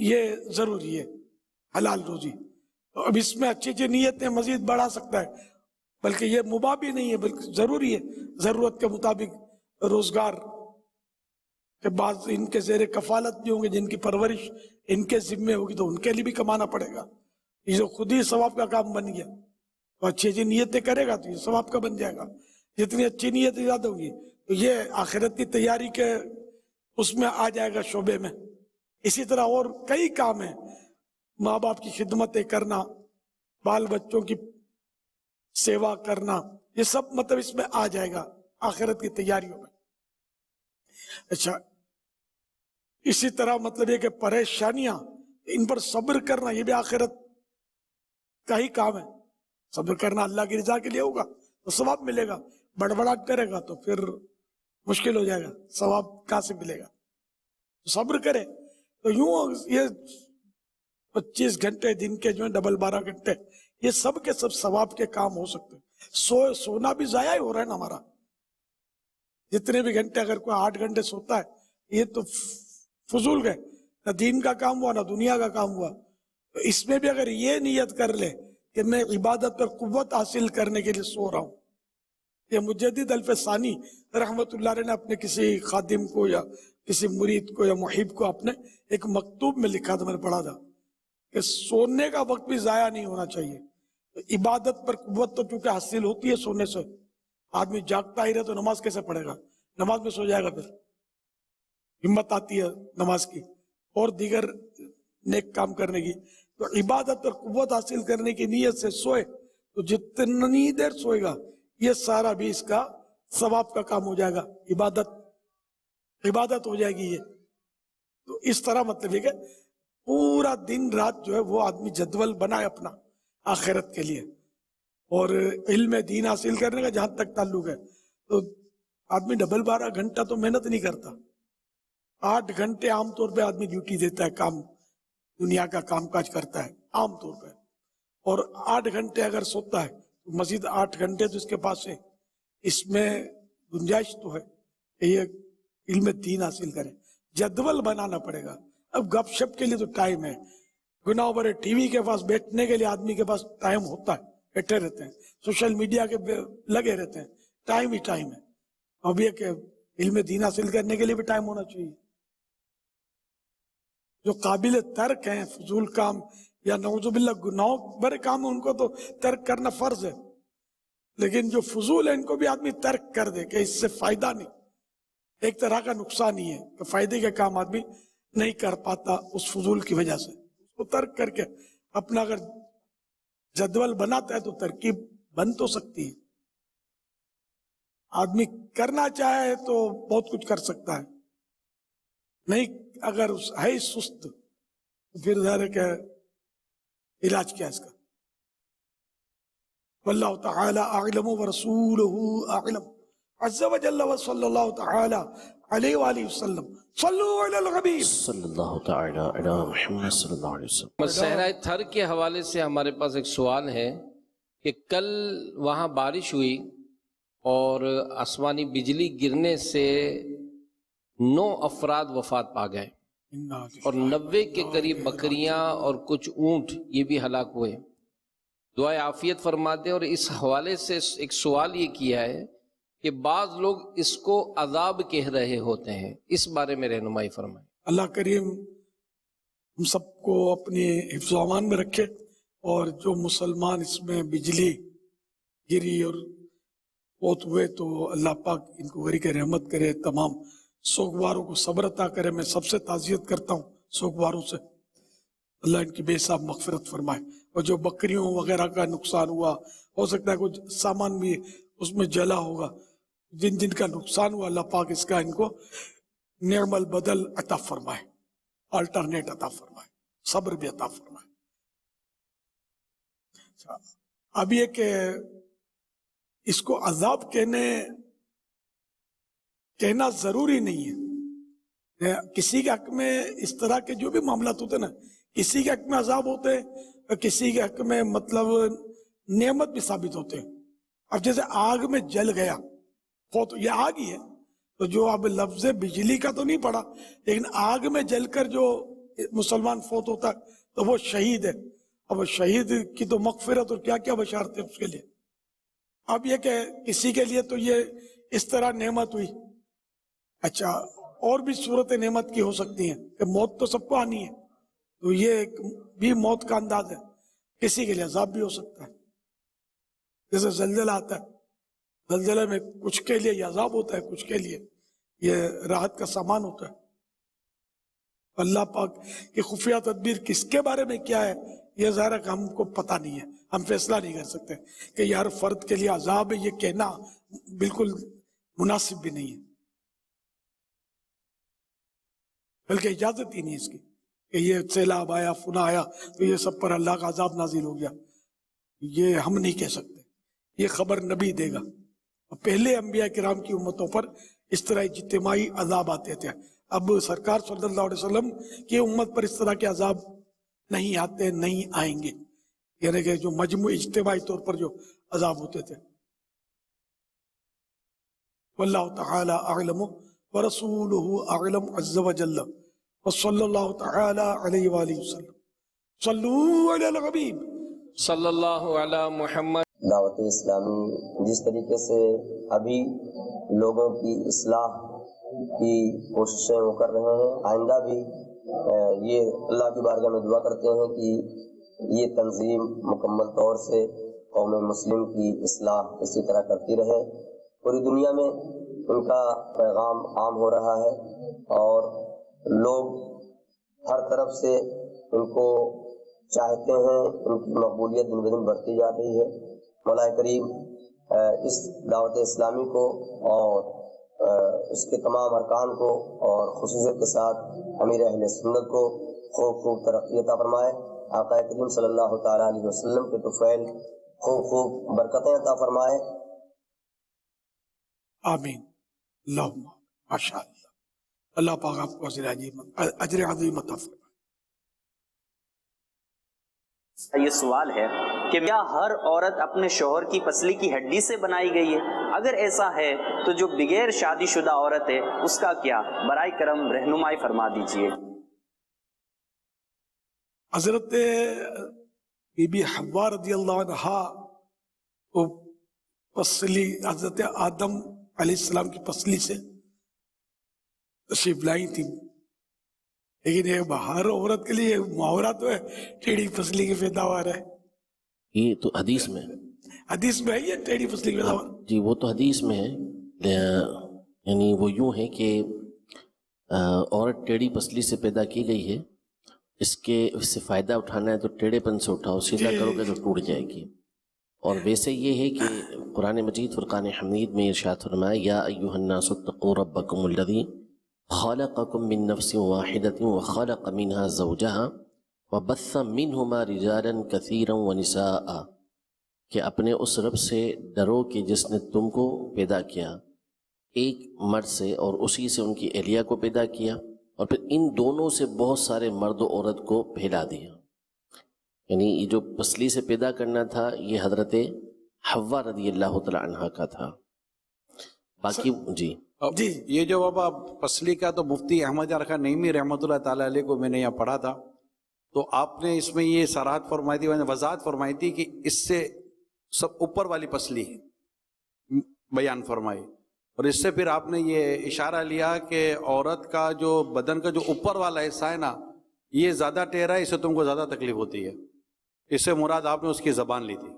یہ ضروری ہے حلال روزی. تو اب اس میں اچھی اچھی نیتیں مزید بڑھا سکتا ہے، بلکہ یہ مباح بھی نہیں ہے بلکہ ضروری ہے. ضرورت کے مطابق روزگار کہ بعض ان کے زیر کفالت بھی ہوں گے جن کی پرورش ان کے ذمے ہوگی تو ان کے لیے بھی کمانا پڑے گا. یہ جو خود ہی ثواب کا کام بن گیا تو اچھی اچھی نیتیں کرے گا تو یہ ثواب کا بن جائے گا. جتنی اچھی نیتیں زیادہ ہوگی تو یہ آخرت کی تیاری کے اس میں آ جائے گا شعبے میں. اسی طرح اور کئی کام ہیں، ماں باپ کی خدمتیں کرنا، بال بچوں کی سیوا کرنا، یہ سب مطلب اس میں آ جائے گا آخرت کی تیاریوں میں. اچھا، اسی طرح مطلب یہ کہ پریشانیاں ان پر صبر کرنا یہ بھی آخرت کا ہی کام ہے. صبر کرنا اللہ کی رضا کے لیے ہوگا تو ثواب ملے گا، بڑبڑاہٹ کرے گا تو پھر مشکل ہو جائے گا، ثواب کہاں سے ملے گا. تو صبر کرے تو یوں یہ 25 گھنٹے دن کے جو ہیں ڈبل 12 گھنٹے یہ سب کے سب ثواب کے کام ہو سکتے ہیں. سونا بھی ضائع ہی ہو رہا ہے نا ہمارا. جتنے بھی گھنٹے اگر کوئی 8 گھنٹے سوتا ہے یہ تو فضول گئے، نہ دین کا کام ہوا نہ دنیا کا کام ہوا. تو اس میں بھی اگر یہ نیت کر لے کہ میں عبادت پر قوت حاصل کرنے کے لیے سو رہا ہوں. یہ مجدد الف ثانی رحمت اللہ علیہ نے اپنے کسی خادم کو یا کسی مرید کو یا محب کو اپنے ایک مکتوب میں لکھا تھا، میں نے پڑھا تھا کہ سونے کا وقت بھی ضائع نہیں ہونا چاہیے. عبادت پر قوت تو چونکہ حاصل ہوتی ہے سونے سے. آدمی جاگتا ہی رہے تو نماز کیسے پڑھے گا؟ نماز میں سو جائے گا. پھر ہمت آتی ہے نماز کی اور دیگر نیک کام کرنے کی. تو عبادت پر قوت حاصل کرنے کی نیت سے سوئے تو جتنی دیر سوئے گا یہ سارا بھی اس کا ثواب کا کام ہو جائے گا، عبادت ہو جائے گی. یہ تو اس طرح مطلب یہ کہ پورا دن رات جو ہے وہ آدمی جدول بنائے اپنا آخرت کے لیے. اور علم دین حاصل کرنے کا جہاں تک تعلق ہے تو آدمی ڈبل 12 گھنٹہ تو محنت نہیں کرتا. 8 گھنٹے عام طور پہ آدمی ڈیوٹی دیتا ہے، کام دنیا کا کام کاج کرتا ہے عام طور پہ. اور 8 گھنٹے اگر سوتا ہے تو مزید 8 گھنٹے تو اس کے پاس ہے. اس میں گنجائش تو ہے کہ یہ علم دین حاصل کرے. جدول بنانا پڑے گا. اب گپ شپ کے لیے تو ٹائم ہے، گناہ برے ٹی وی کے پاس بیٹھنے کے لیے آدمی کے پاس ٹائم ہوتا ہے، بیٹھے رہتے ہیں، سوشل میڈیا کے لگے رہتے ہیں، ٹائم ہی ٹائم ہے. اب یہ کہ علم دین حاصل کرنے کے لیے بھی ٹائم ہونا چاہیے. جو قابل ترک ہیں فضول کام یا نعوذ باللہ گناہوں برے کام ہیں ان کو تو ترک کرنا فرض ہے، لیکن جو فضول ہے ان کو بھی آدمی ترک کر دے کہ اس سے فائدہ نہیں، ایک طرح کا نقصان ہی ہے کہ فائدے کے کام آدمی نہیں کر پاتا اس فضول کی وجہ سے. اس کو ترک کر کے اپنا اگر جدول بناتا ہے تو ترکیب بن تو سکتی ہے. آدمی کرنا چاہے تو بہت کچھ کر سکتا ہے، نہیں اگر ہے سست تو پھر ظاہر ہے کہ علاج کیا اس کا. واللہ تعالی اعلم ورسولہ اعلم عز وجل وصلی اللہ تعالی علیہ وآلہ وسلم. صلو علی الحبیب صلی اللہ تعالی علی محمد صلی اللہ علیہ وسلم. صحرائے تھر کے حوالے سے ہمارے پاس ایک سوال ہے کہ کل وہاں بارش ہوئی اور آسمانی بجلی گرنے سے 9 افراد وفات پا گئے اور 90 کے قریب بکریاں اور کچھ اونٹ یہ بھی ہلاک ہوئے. دعائے عافیت فرما دیں. اور اس حوالے سے ایک سوال یہ کیا ہے کہ بعض لوگ اس کو عذاب کہہ رہے ہوتے ہیں، اس بارے میں رہنمائی فرمائیں. اللہ کریم ہم سب کو اپنے حفظ و امان میں رکھے، اور جو مسلمان اس میں بجلی گری اور فوت ہوئے تو اللہ پاک ان کو غریق رحمت کرے. تمام سوگواروں کو صبر عطا کرے. میں سب سے تعزیت کرتا ہوں سوگواروں سے، اللہ ان کی بے حساب مغفرت فرمائے. اور جو بکریوں وغیرہ کا نقصان ہوا، ہو سکتا ہے کچھ سامان بھی اس میں جلا ہوگا، جن کا نقصان ہوا اللہ پاک اس کا ان کو نعم البدل عطا فرمائے، الٹرنیٹ عطا فرمائے، صبر بھی عطا فرمائے. اب یہ کہ اس کو عذاب کہنا ضروری نہیں ہے. کسی کے حق میں اس طرح کے جو بھی معاملات ہوتے ہیں نا، کسی کے حق میں عذاب ہوتے ہیں اور کسی کے حق میں مطلب نعمت بھی ثابت ہوتے ہیں. اب جیسے آگ میں جل گیا، یہ آگ ہی ہے، تو جو اب لفظ بجلی کا تو نہیں پڑا، لیکن آگ میں جل کر جو مسلمان فوت ہوتا ہے تو وہ شہید ہے. اب وہ شہید کی تو مغفرت اور کیا کیا بشارت ہے اس کے لیے. اب یہ کہ کسی کے لیے تو یہ اس طرح نعمت ہوئی. اچھا اور بھی صورت نعمت کی ہو سکتی ہیں کہ موت تو سب کو آنی ہے, تو یہ ایک بھی موت کا انداز ہے. کسی کے لیے عذاب بھی ہو سکتا ہے, جیسے زلزلہ آتا ہے, زلزلے میں کچھ کے لیے یہ عذاب ہوتا ہے, کچھ کے لیے یہ راحت کا سامان ہوتا ہے. اللہ پاک کی خفیہ تدبیر کس کے بارے میں کیا ہے یہ ظاہر ہے کہ ہم کو پتہ نہیں ہے, ہم فیصلہ نہیں کر سکتے کہ یہ ہر فرد کے لیے عذاب ہے, یہ کہنا بالکل مناسب بھی نہیں ہے, بلکہ اجازت ہی نہیں اس کی کہ یہ سیلاب آیا فنا آیا تو یہ سب پر اللہ کا عذاب نازل ہو گیا. یہ ہم نہیں کہہ سکتے, یہ خبر نبی دے گا. پہلے انبیاء کرام کی امتوں پر اس طرح اجتماعی عذاب آتے تھے. اب سرکار صلی اللہ علیہ وسلم کی امت پر اس طرح کے عذاب نہیں آتے, نہیں آئیں گے, یعنی کہ جو مجموعی اجتماعی طور پر جو عذاب ہوتے تھے. واللہ تعالی اعلم ورسولہ اعلم عز وجل وصلی اللہ تعالی علیہ وآلہ وسلم. صلو علی الحبیب صلی اللہ علی محمد. دعوت اسلامی جس طریقے سے ابھی لوگوں کی اصلاح کی کوششیں وہ کر رہے ہیں, آئندہ بھی یہ اللہ کی بارگاہ میں دعا کرتے ہیں کہ یہ تنظیم مکمل طور سے قوم مسلم کی اصلاح اسی طرح کرتی رہے. پوری دنیا میں ان کا پیغام عام ہو رہا ہے اور لوگ ہر طرف سے ان کو چاہتے ہیں, ان کی مقبولیت دن بدن بڑھتی جا رہی ہے. مولا کریم اس دعوت اسلامی کو اور اس کے تمام ارکان کو اور خصوصیت کے ساتھ امیر اہل سنت کو خوب خوب ترقی عطا فرمائے. آقا کریم صلی اللہ تعالیٰ علیہ وسلم کے طفیل خوب خوب برکتیں عطا فرمائے. آمین. اللہم ماشاء اللہ. اللہ پاک آپ کو اجر عظیم عطا فرمائے. یہ سوال ہے کہ کیا ہر عورت اپنے شوہر کی پسلی کی ہڈی سے بنائی گئی ہے؟ اگر ایسا ہے تو جو بغیر شادی شدہ عورت ہے اس کا کیا؟ برائے کرم رہنمائی فرما دیجئے. حضرت بی بی حوا رضی اللہ عنہا کو پسلی حضرت آدم علیہ السلام کی پسلی سے تشریف لائی تھی, لیکن یہ ہر عورت کے لیے محاورہ تو ہے ٹیڑھی پسلی کی پیداوار ہے. یہ تو حدیث میں حدیث میں ہے یہ ٹیڑھی پسلی کی پیداوار. جی وہ تو حدیث میں ہے, یعنی وہ یوں ہے کہ عورت ٹیڑھی پسلی سے پیدا کی گئی ہے, اس سے فائدہ اٹھانا ہے تو ٹیڑھے پن سے اٹھاؤ, سیدھا کرو گے تو ٹوٹ جائے گی. اور ویسے یہ ہے کہ قرآن مجید فرقان حمید میں ارشاد فرمایا یا ایھا الناس اتقوا ربکم الذی خلقکم من نفس واحدۃ وخلق منها زوجها وبث منہما رجالا کثیرا ونساء, کہ اپنے اس رب سے ڈرو کہ جس نے تم کو پیدا کیا ایک مرد سے اور اسی سے ان کی اہلیہ کو پیدا کیا, اور پھر ان دونوں سے بہت سارے مرد و عورت کو پھیلا دیا. یعنی یہ جو پسلی سے پیدا کرنا تھا یہ حضرت حوا رضی اللہ تعالی عنہ کا تھا. باقی جی یہ جو بابا پسلی کا تو مفتی احمد یار خان نعیمی رحمۃ اللہ تعالی علیہ کو میں نے یہاں پڑھا تھا, تو آپ نے اس میں یہ صراحت فرمائی تھی, وضاحت فرمائی تھی کہ اس سے سب اوپر والی پسلی بیان فرمائی, اور اس سے پھر آپ نے یہ اشارہ لیا کہ عورت کا جو بدن کا جو اوپر والا حصہ ہے نا یہ زیادہ ٹیڑھا ہے, اس سے تم کو زیادہ تکلیف ہوتی ہے. اس سے مراد آپ نے اس کی زبان لی تھی.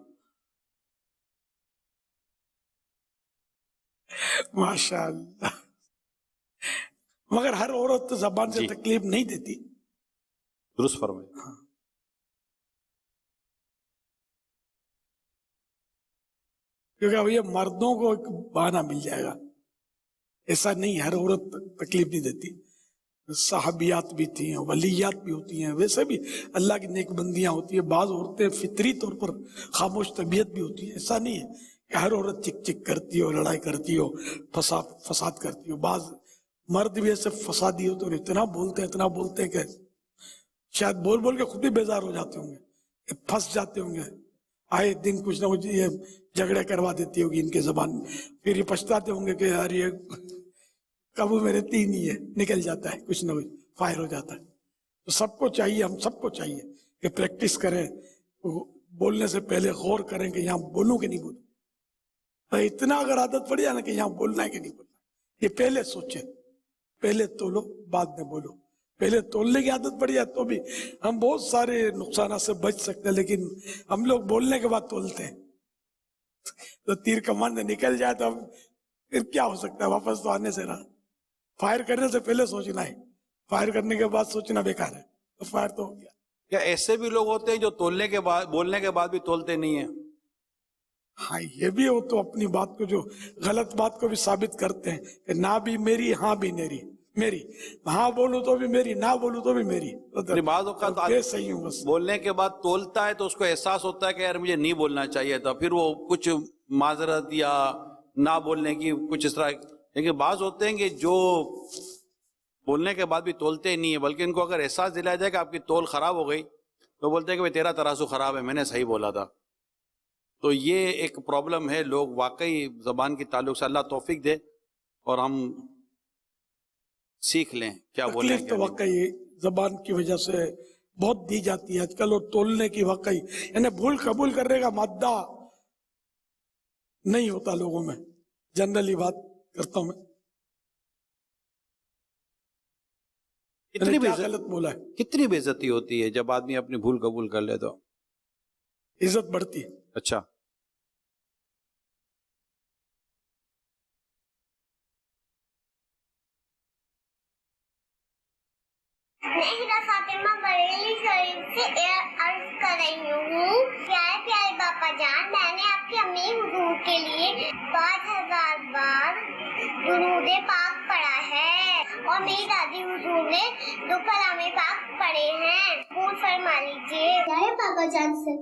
ماشاء اللہ. مگر ہر عورت تو زبان سے تکلیف نہیں دیتی. درست فرمائے. کیونکہ اب یہ مردوں کو ایک بہانہ مل جائے گا, ایسا نہیں, ہر عورت تکلیف نہیں دیتی. صحابیات بھی تھیں, ولیات بھی ہوتی ہیں, ویسے بھی اللہ کی نیک بندیاں ہوتی ہیں. بعض عورتیں فطری طور پر خاموش طبیعت بھی ہوتی ہیں. ایسا نہیں ہے کہ ہر عورت چک چک کرتی ہو, لڑائی کرتی ہو, فساد کرتی ہو. بعض مرد بھی ایسے فسادی ہوتے اور اتنا بولتے ہیں کہ شاید بول بول کے خود بھی بیزار ہو جاتے ہوں گے, پھنس جاتے ہوں گے. آئے دن کچھ نہ کچھ یہ جھگڑے کروا دیتی ہوگی ان کے زبان میں, پھر یہ پچھتاتے ہوں گے کہ یار یہ قابو میں رہتی ہی نہیں ہے, نکل جاتا ہے کچھ نہ کچھ, فائر ہو جاتا ہے. تو سب کو چاہیے, ہم سب کو چاہیے کہ پریکٹس کریں, بولنے سے پہلے غور کریں کہ یہاں بولوں کہ نہیں بولوں. اتنا اگر عادت پڑ جائے نا کہ یہاں بولنا ہے کہ نہیں بولنا, یہ پہلے سوچیں, پہلے تولو بعد میں بولو. پہلے تولنے کی عادت پڑ جائے تو بھی ہم بہت سارے نقصانات سے بچ سکتے ہیں, لیکن ہم لوگ بولنے کے بعد تولتے ہیں. تو تیر کمان سے نکل جائے تو پھر کیا ہو سکتا ہے, واپس تو آنے سے رہا. فائر کرنے سے پہلے سوچنا ہے, فائر کرنے کے بعد سوچنا بیکار ہے. تو فائر تو ہو گیا. کیا ایسے بھی لوگ ہوتے ہیں جو تولنے کے بعد, بولنے کے بعد بھی تولتے نہیں ہیں؟ ہاں یہ بھی ہو, تو اپنی بات کو, جو غلط بات کو بھی ثابت کرتے ہیں کہ نہ بھی میری ہاں بھی میری, ہاں بولوں تو بھی میری, نہ بولوں تو بھی میری. بعض اوقات صحیح ہوں بس. بولنے کے بعد تولتا ہے تو اس کو احساس ہوتا ہے کہ یار مجھے نہیں بولنا چاہیے تھا, پھر وہ کچھ معذرت یا نہ بولنے کی کچھ اس طرح. لیکن بعض ہوتے ہیں کہ جو بولنے کے بعد بھی تولتے ہی نہیں ہے, بلکہ ان کو اگر احساس دلایا جائے کہ آپ کی تول خراب ہو گئی تو بولتے ہیں کہ تیرا ترازو خراب ہے, میں نے صحیح بولا تھا. تو یہ ایک پرابلم ہے. لوگ واقعی زبان کی تعلق سے اللہ توفیق دے اور ہم سیکھ لیں کیا بولیں. تکلیف تو واقعی زبان کی وجہ سے بہت دی جاتی ہے آج کل, اور تولنے کی واقعی یعنی بھول قبول کرنے کا مادہ نہیں ہوتا لوگوں میں. جنرلی بات کرتا ہوں میں. غلط بولا ہے, کتنی بے عزتی ہوتی ہے جب آدمی اپنی بھول قبول کر لے تو عزت بڑھتی ہے. اچھا, میں ہیرا فاطمہ بریلی شریف سے عرض کر رہی ہوں, پیارے پیارے باپا جان, میں نے آپ کی امی حضور کے لیے 5000 بار درود پاک پڑھا ہے, اور میری دادی حضور نے 2 کلام پاک پڑھے ہیں. قبول فرما لیجیے. پیارے باپا جان سے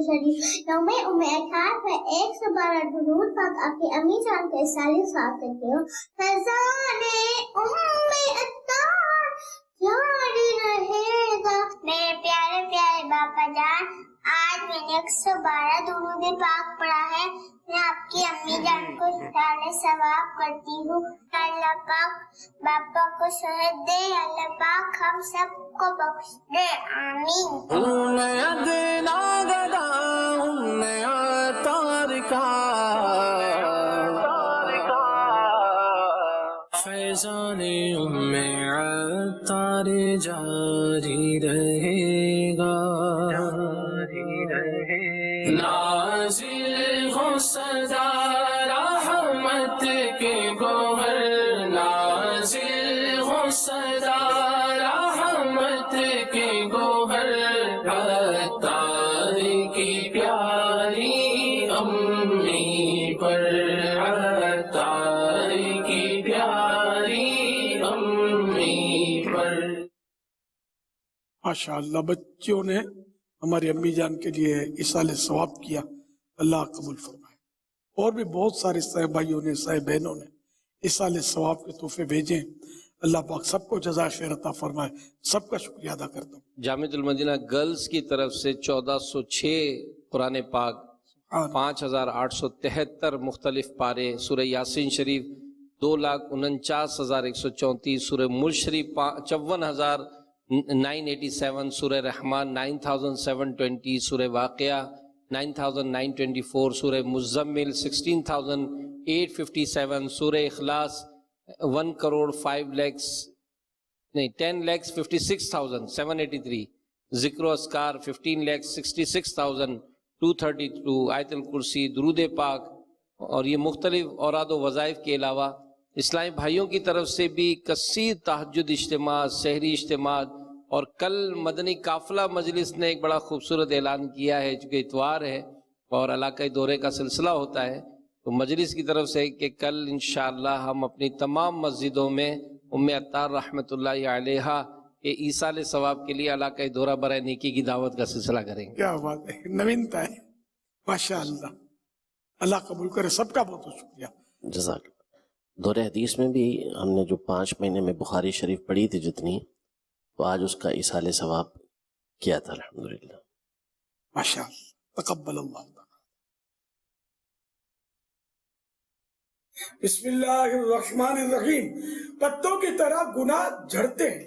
شریف یوم اتحاد میں 112 درود پاک آپ کی امی جان کے سالے ساتھ کرتے ہو. فیضان جاری رہے گا. میرے پیارے پیارے باپا جان, آج میں نے 112 درود پاک پڑھا ہے. میں آپ کی امی جان کو سالے ثواب کرتی ہوں. اللہ پاک باپا کو صحت دے, اللہ پاک ہم سب کو بخش دے, آمین. فیضان ام عطار جاری رہے گا, نازل ہو صدا رحمت کے گوہر, نازل ہو صدا رحمت کے گوہر, عطار کی پیاری امی پر, عطار کی پیاری امی پر. ماشاء اللہ, بچوں نے ہماری امی جان کے لیے اصال ثواب کیا, اللہ قبول فرمائے. اور بھی بہت سارے صاحب بھائیوں نے, صاحب بہنوں نے اصال ثواب کے تحفے بھیجے. اللہ پاک سب کو جزائے خیر عطا فرمائے. سب کا شکریہ ادا کرتا ہوں. جامعۃ المدینہ گرلز کی طرف سے 1406 قرآن پاک, 5873 مختلف پارے, سورہ یاسین شریف 2,49,134, سورہ ملک شریف 54,987, سورہ رحمان 9,720, سورہ واقعہ 9,924, سورہ مزمل 16,857, سورہ اخلاص 10,56,783, ذکر و اذکار 15,66,232, آیت الکرسی, درود پاک, اور یہ مختلف اوراد و وظائف کے علاوہ اسلامی بھائیوں کی طرف سے بھی کثیر تہجد اجتماع, سحری اجتماع, اور کل مدنی قافلہ مجلس نے ایک بڑا خوبصورت اعلان کیا ہے, چونکہ اتوار ہے اور علاقائی دورے کا سلسلہ ہوتا ہے, تو مجلس کی طرف سے کہ کل انشاءاللہ ہم اپنی تمام مسجدوں میں ام عطار رحمۃ اللہ علیہا کے ایصال ثواب کے لیے علاقائی دورہ برائے نیکی کی دعوت کا سلسلہ کریں گے. کیا بات ہے, نوینتا ہے. ماشاء اللہ, اللہ قبول کرے. سب کا بہت بہت شکریہ. جزاک اللہ. دور حدیث میں بھی ہم نے جو 5 مہینے میں بخاری شریف پڑھی تھی جتنی, تو آج اس کا ایصال ثواب کیا تھا الحمدللہ. ماشاء اللہ, تقبل اللہ. بسم اللہ الرحمن الرحیم. پتوں کی طرح گناہ جھڑتے ہیں,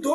2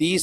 30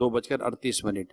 2:38।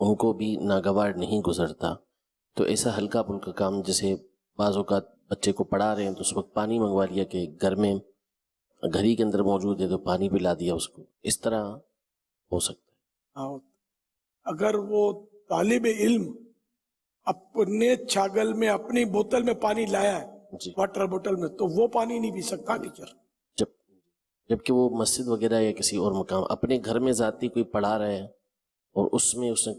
ان کو بھی ناگوار نہیں گزرتا، تو ایسا ہلکا پھلکا کام، جیسے بعض اوقات بچے کو پڑھا رہے ہیں تو اس وقت پانی منگوا لیا کہ گھر میں گھڑی کے اندر موجود ہے تو پانی پلا دیا اس کو، اس طرح ہو سکتا ہے۔ اگر وہ طالب علم اپنے چھاگل میں اپنی بوتل میں پانی لایا ہے، جی، واٹر بوتل میں، تو وہ پانی نہیں پی سکتا ٹیچر۔ جبکہ وہ مسجد وغیرہ یا کسی اور مقام اپنے گھر میں ذاتی کوئی پڑھا رہا ہے اور اس میں اس نے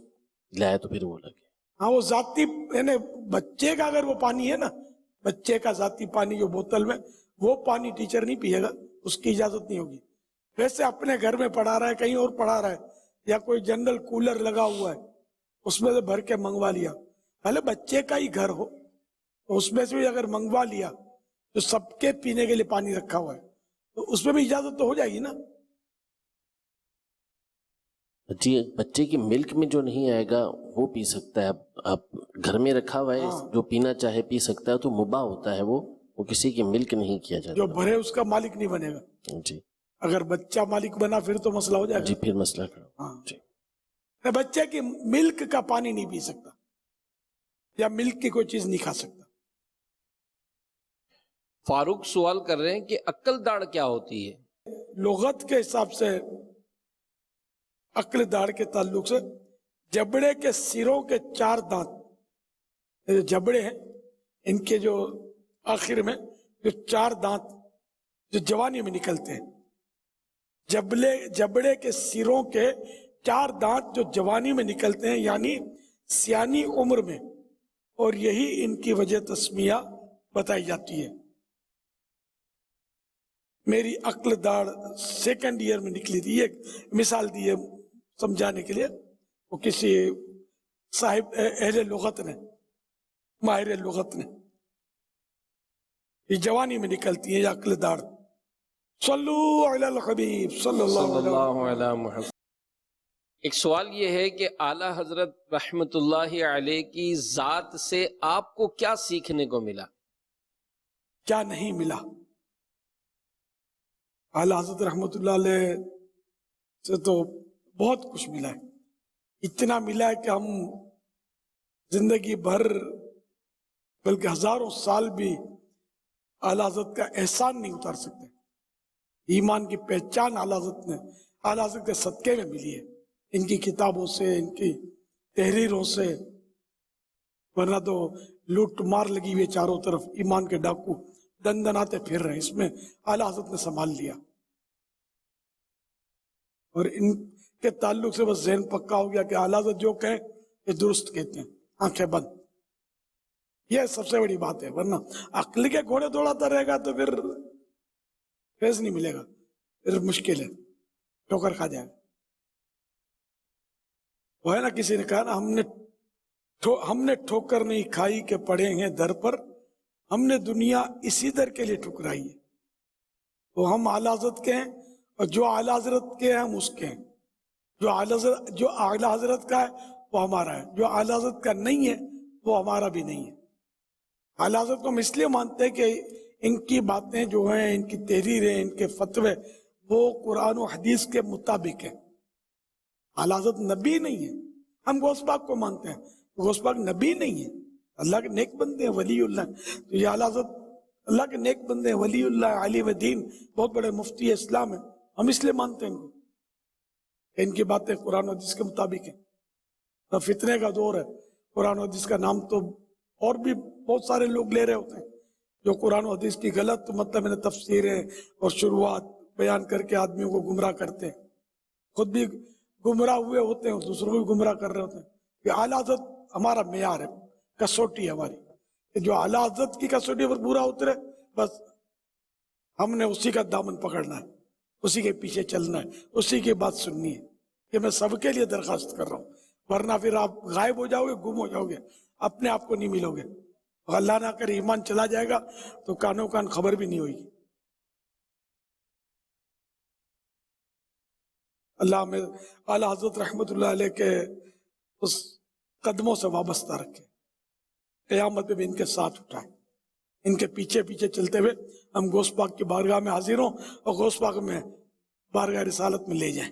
لایا تو پھر وہ لگے۔ ہاں، وہ ذاتی یعنی بچے کا اگر وہ پانی ہے نا، بچے کا ذاتی پانی جو بوتل میں، وہ پانی ٹیچر نہیں پیے گا، اس کی اجازت نہیں ہوگی۔ ویسے اپنے گھر میں پڑھا رہا ہے، کہیں اور پڑھا رہا ہے، یا کوئی جنرل کولر لگا ہوا ہے اس میں سے بھر کے منگوا لیا، پہلے بچے کا ہی گھر ہو تو اس میں سے بھی اگر منگوا لیا تو سب کے پینے کے لیے پانی رکھا ہوا ہے تو اس میں بھی اجازت تو ہو جائے گی نا۔ جی، بچے کی ملک میں جو نہیں آئے گا وہ پی سکتا ہے، اب گھر میں رکھا ہوا ہے، جو پینا چاہے پی سکتا ہے، تو مباح ہوتا ہے، وہ کسی کی ملک نہیں کیا جاتا۔ جو بھرے اس کا مالک نہیں بنے گا۔ جی، اگر بچہ مالک بنا پھر تو مسئلہ ہو جائے گا۔ جی، پھر مسئلہ کرو۔ ہاں، جی، بچے کی ملک کا پانی نہیں پی سکتا یا ملک کی کوئی چیز نہیں کھا سکتا۔ فاروق سوال کر رہے ہیں کہ عقل داڑھ کیا ہوتی ہے؟ لغت کے حساب سے عقل داڑھ کے تعلق سے جبڑے کے سروں کے 4 دانت، جو جبڑے ہیں ان کے جو آخر میں جو 4 دانت جو جوانی میں نکلتے ہیں، جبڑے کے سروں کے 4 دانت جو جوانی میں نکلتے ہیں، یعنی سیانی عمر میں، اور یہی ان کی وجہ تسمیہ بتائی جاتی ہے۔ میری عقل داڑھ 2nd ایئر میں نکلی تھی، ایک مثال دی ہے سمجھانے کے لیے، وہ کسی صاحب اہل لغت نے، ماہر لغت نے، یہ جوانی میں نکلتی ہے یہ عقل داڑھ۔ صلو علی الحبیب صلی اللہ علیہ محمد۔ ایک سوال یہ ہے کہ اعلیٰ حضرت رحمت اللہ علیہ کی ذات سے آپ کو کیا سیکھنے کو ملا؟ کیا نہیں ملا؟ اعلیٰ حضرت رحمت اللہ علیہ سے تو بہت کچھ ملا ہے، اتنا ملا ہے کہ ہم زندگی بھر بلکہ ہزاروں سال بھی اعلیٰ حضرت کا احسان نہیں اتار سکتے۔ ایمان کی پہچان اعلیٰ حضرت کے صدقے میں ملی ہے، ان کی کتابوں سے، ان کی تحریروں سے، ورنہ تو لوٹ مار لگی ہوئی چاروں طرف، ایمان کے ڈاکو دن دناتے پھر رہے ہیں، اس میں اعلیٰ حضرت نے سنبھال لیا، اور ان کے تعلق سے بس ذہن پکا ہو گیا کہ اعلیٰ حضرت جو کہیں یہ درست کہتے ہیں، آنکھیں بند۔ یہ سب سے بڑی بات ہے، ورنہ عقل کے گھوڑے دوڑاتا رہے گا تو پھر فیض نہیں ملے گا، پھر مشکل ہے، ٹھوکر کھا جائے گا۔ وہ ہے نا، کسی نے کہا نا، ہم نے ٹھوکر نہیں کھائی کہ پڑے ہیں در پر، ہم نے دنیا اسی در کے لیے ٹھکرائی ہے۔ تو ہم اعلیٰ حضرت کے ہیں، اور جو اعلیٰ حضرت کے ہیں ہم اس کے ہیں، جو اعلیٰ حضرت کا ہے وہ ہمارا ہے، جو اعلیٰ حضرت کا نہیں ہے وہ ہمارا بھی نہیں ہے۔ اعلیٰ حضرت کو ہم اس لیے مانتے ہیں کہ ان کی باتیں جو ہیں، ان کی تحریریں، ان کے فتوے، وہ قرآن و حدیث کے مطابق ہیں۔ اعلیٰ حضرت نبی نہیں ہے، ہم غوث پاک کو مانتے ہیں، غوث پاک نبی نہیں ہے، اللہ کے نیک بندے ہیں، ولی اللہ، تو یہ اعلیٰ حضرت اللہ کے نیک بندے ہیں، ولی اللہ، عالم دین، بہت بڑے مفتی اسلام ہیں، ہم اس لیے مانتے ہیں ان کو کہ ان کی باتیں قرآن و حدیث کے مطابق ہیں۔ فتنے کا دور ہے، قرآن و حدیث کا نام تو اور بھی بہت سارے لوگ لے رہے ہوتے ہیں، جو قرآن و حدیث کی غلط مطلب تفسیریں اور شروعات بیان کر کے آدمیوں کو گمراہ کرتے ہیں، خود بھی گمراہ ہوئے ہوتے ہیں، دوسروں کو بھی گمراہ کر رہے ہوتے ہیں۔ کہ اعلیٰ حضرت ہمارا معیار ہے، کسوٹی ہے ہماری، کہ جو اعلیٰ حضرت کی کسوٹی پر پورا اترے، بس ہم نے اسی کا دامن پکڑنا ہے، اسی کے پیچھے چلنا ہے، اسی کی بات سننی ہے۔ یہ میں سب کے لیے درخواست کر رہا ہوں، ورنہ پھر آپ غائب ہو جاؤ گے، گم ہو جاؤ گے، اپنے آپ کو نہیں ملو گے، اللہ نہ کرے ایمان چلا جائے گا تو کانوں کان خبر بھی نہیں ہوئے گی۔ اللہ ہمیں اعلیٰ حضرت رحمت اللہ علیہ کے اس قدموں سے وابستہ رکھے، قیامت میں بھی ان کے ساتھ اٹھائے، ان کے پیچھے پیچھے چلتے ہوئے ہم غوث پاک کی بارگاہ میں حاضر ہوں اور غوث پاک میں بارگاہ رسالت میں لے جائیں۔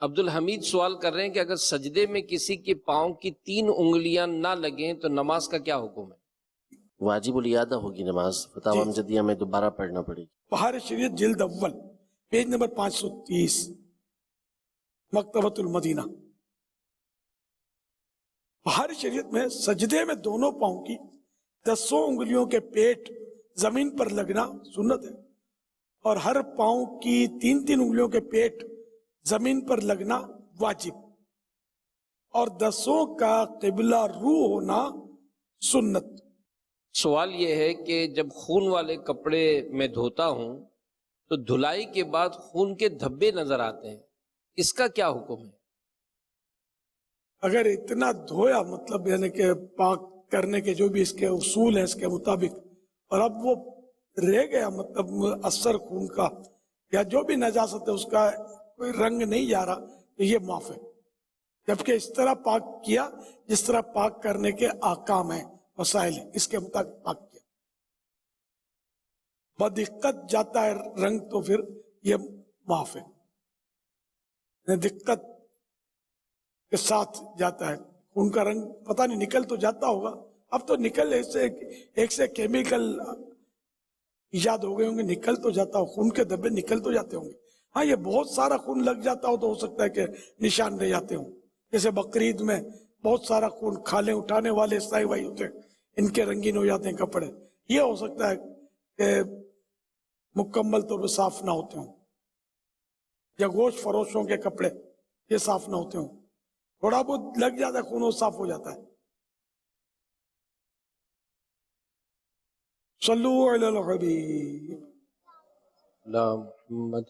عبد الحمید سوال کر رہے ہیں کہ اگر سجدے میں کسی کے پاؤں کی 3 انگلیاں نہ لگیں تو نماز کا کیا حکم ہے؟ واجب الیادہ ہوگی نماز، فتاوی امجدیہ میں دوبارہ پڑھنا پڑے گی۔ بہار شریعت جلد اول پیج نمبر 530 مکتبۃ المدینہ۔ بہار شریعت میں سجدے میں دونوں پاؤں کی 10 انگلیوں کے پیٹ زمین پر لگنا سنت ہے، اور ہر پاؤں کی 3 انگلیوں کے پیٹ زمین پر لگنا واجب، اور 10 کا قبلہ رو ہونا سنت۔ سوال یہ ہے کہ جب خون والے کپڑے میں دھوتا ہوں تو دھلائی کے بعد خون کے دھبے نظر آتے ہیں، اس کا کیا حکم ہے؟ اگر اتنا دھویا مطلب یعنی کہ پاک کرنے کے جو بھی اس کے اصول ہیں اس کے مطابق، اور اب وہ رہ گیا مطلب اثر خون کا یا جو بھی نجاست ہے اس کا کوئی رنگ نہیں جا رہا تو یہ معاف ہے، جبکہ اس طرح پاک کیا جس طرح پاک کرنے کے احکام ہیں، وسائل ہیں، اس کے مطابق پاک کیا۔ بدقت جاتا ہے رنگ تو پھر یہ معاف ہے، دقت کے ساتھ جاتا ہے خون کا رنگ، پتہ نہیں نکل تو جاتا ہوگا، اب تو نکل ایک سے کیمیکل ایجاد ہو گئے ہوں گے، نکل تو جاتا ہو، خون کے دھبے نکل تو جاتے ہوں گے۔ ہاں یہ بہت سارا خون لگ جاتا ہو تو ہو سکتا ہے کہ نشان رہ جاتے ہوں، جیسے بقرعید میں بہت سارا خون کھالیں اٹھانے والے عیسائی بھائی ہوتے ہیں، ان کے رنگین ہو جاتے ہیں کپڑے، یہ ہو سکتا ہے کہ مکمل طور پر صاف نہ ہوتے ہوں، یا گوشت فروشوں کے کپڑے یہ صاف نہ ہوتے ہوں، تھوڑا بہت لگ جاتا ہے خون وہ صاف ہو جاتا ہے۔ صلو علی الحبیب محمد۔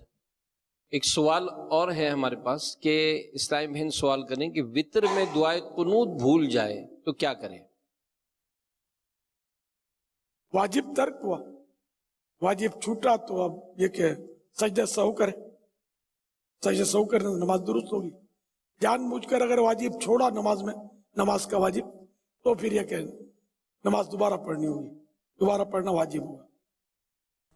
ایک سوال اور ہے ہمارے پاس کہ اسلامی بہن سوال کریں کہ وطر میں دعائے قنوت بھول جائے تو کیا کریں؟ واجب ترک ہوا، واجب چھوٹا تو اب یہ کہ سجدہ سہو کرے، سجدہ سہو کرنے سے نماز درست ہوگی۔ جان بوجھ کر اگر واجب چھوڑا نماز میں، نماز کا واجب، تو پھر یہ کہ نماز دوبارہ پڑھنی ہوگی، دوبارہ پڑھنا واجب ہوگا۔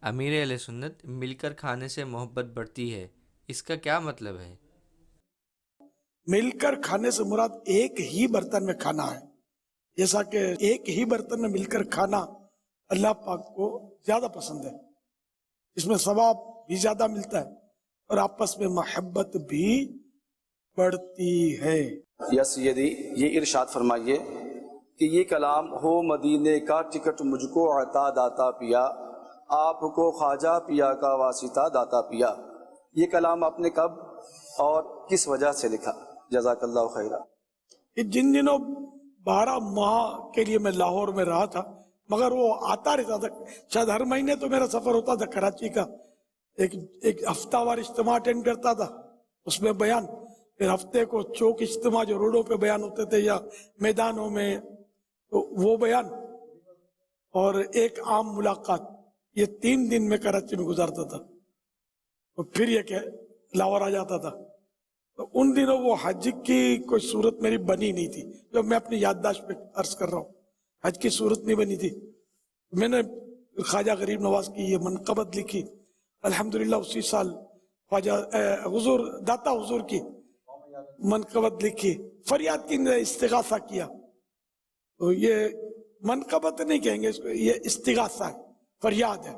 امیر اہل سنت مل کر کھانے سے محبت بڑھتی ہے، اس کا کیا مطلب ہے؟ مل کر کھانے سے مراد ایک ہی برتن میں کھانا ہے، جیسا کہ ایک ہی برتن میں مل کر کھانا اللہ پاک کو زیادہ پسند ہے، اس میں ثواب بھی زیادہ ملتا ہے اور آپس میں محبت بھی بڑھتی ہے۔ یا سیدی یہ ارشاد فرمائیے کہ یہ کلام ہو مدینے کا ٹکٹ مجھ کو عطا داتا پیا، آپ کو خواجہ پیا کا واسطہ داتا پیا، یہ کلام آپ نے کب اور کس وجہ سے لکھا؟ جزاک اللہ خیرہ۔ جن دنوں 12 ماہ کے لیے میں لاہور میں رہا تھا، مگر وہ آتا رہتا تھا، شاید ہر مہینے تو میرا سفر ہوتا تھا کراچی کا، ایک ہفتہ وار اجتماع اٹینڈ کرتا تھا، اس میں بیان، پھر ہفتے کو چوک اجتماع جو روڈوں پہ بیان ہوتے تھے یا میدانوں میں وہ بیان، اور ایک عام ملاقات، یہ 3 دن میں کراچی میں گزارتا تھا، اور پھر یہ کہ لاہور آ جاتا تھا۔ تو ان دنوں وہ حج کی کوئی صورت میری بنی نہیں تھی، جو میں اپنی یادداشت پہ عرض کر رہا ہوں، حج کی صورت نہیں بنی تھی۔ میں نے خواجہ غریب نواز کی یہ منقبت لکھی، الحمدللہ اسی سال خواجہ حضور داتا حضور کی منقبت لکھی، فریاد کی استغاثہ کیا، تو یہ منقبت نہیں کہیں گے اس کو، یہ استغاثہ ہے، فریاد ہے،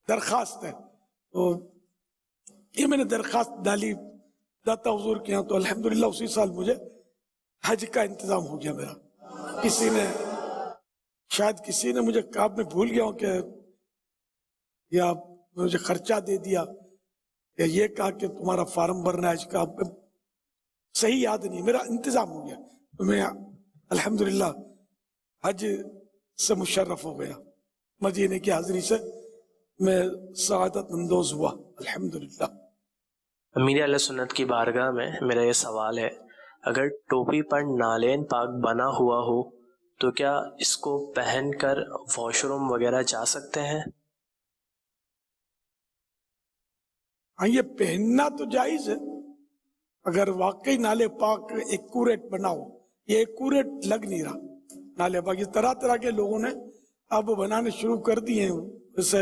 درخواست ہے، تو یہ میں نے درخواست ڈالی داتا حضور کے یہاں، تو الحمدللہ اسی سال مجھے حج کا انتظام ہو گیا میرا۔ شاید کسی نے مجھے کہا، میں بھول گیا ہوں کہ یا مجھے خرچہ دے دیا یا یہ کہا کہ تمہارا فارم بھرنا ہے حج کا، صحیح یاد نہیں، میرا انتظام ہو گیا، تو میں الحمدللہ حج سے مشرف ہو گیا، مدینے کی حاضری سے میں سعادت اندوز ہوا الحمدللہ۔ امیر اہل سنت کی بارگاہ میں میرا یہ سوال ہے، اگر ٹوپی پر نالین پاک بنا ہوا ہو تو کیا اس کو پہن کر واش روم وغیرہ جا سکتے ہیں؟ ہاں یہ پہننا تو جائز ہے، اگر واقعی نالے پاک ایکوریٹ بنا ہو، یہ ایکوریٹ لگ نہیں رہا نالے پاک، یہ طرح طرح کے لوگوں نے اب بنانے شروع کر دیے ہیں، جیسے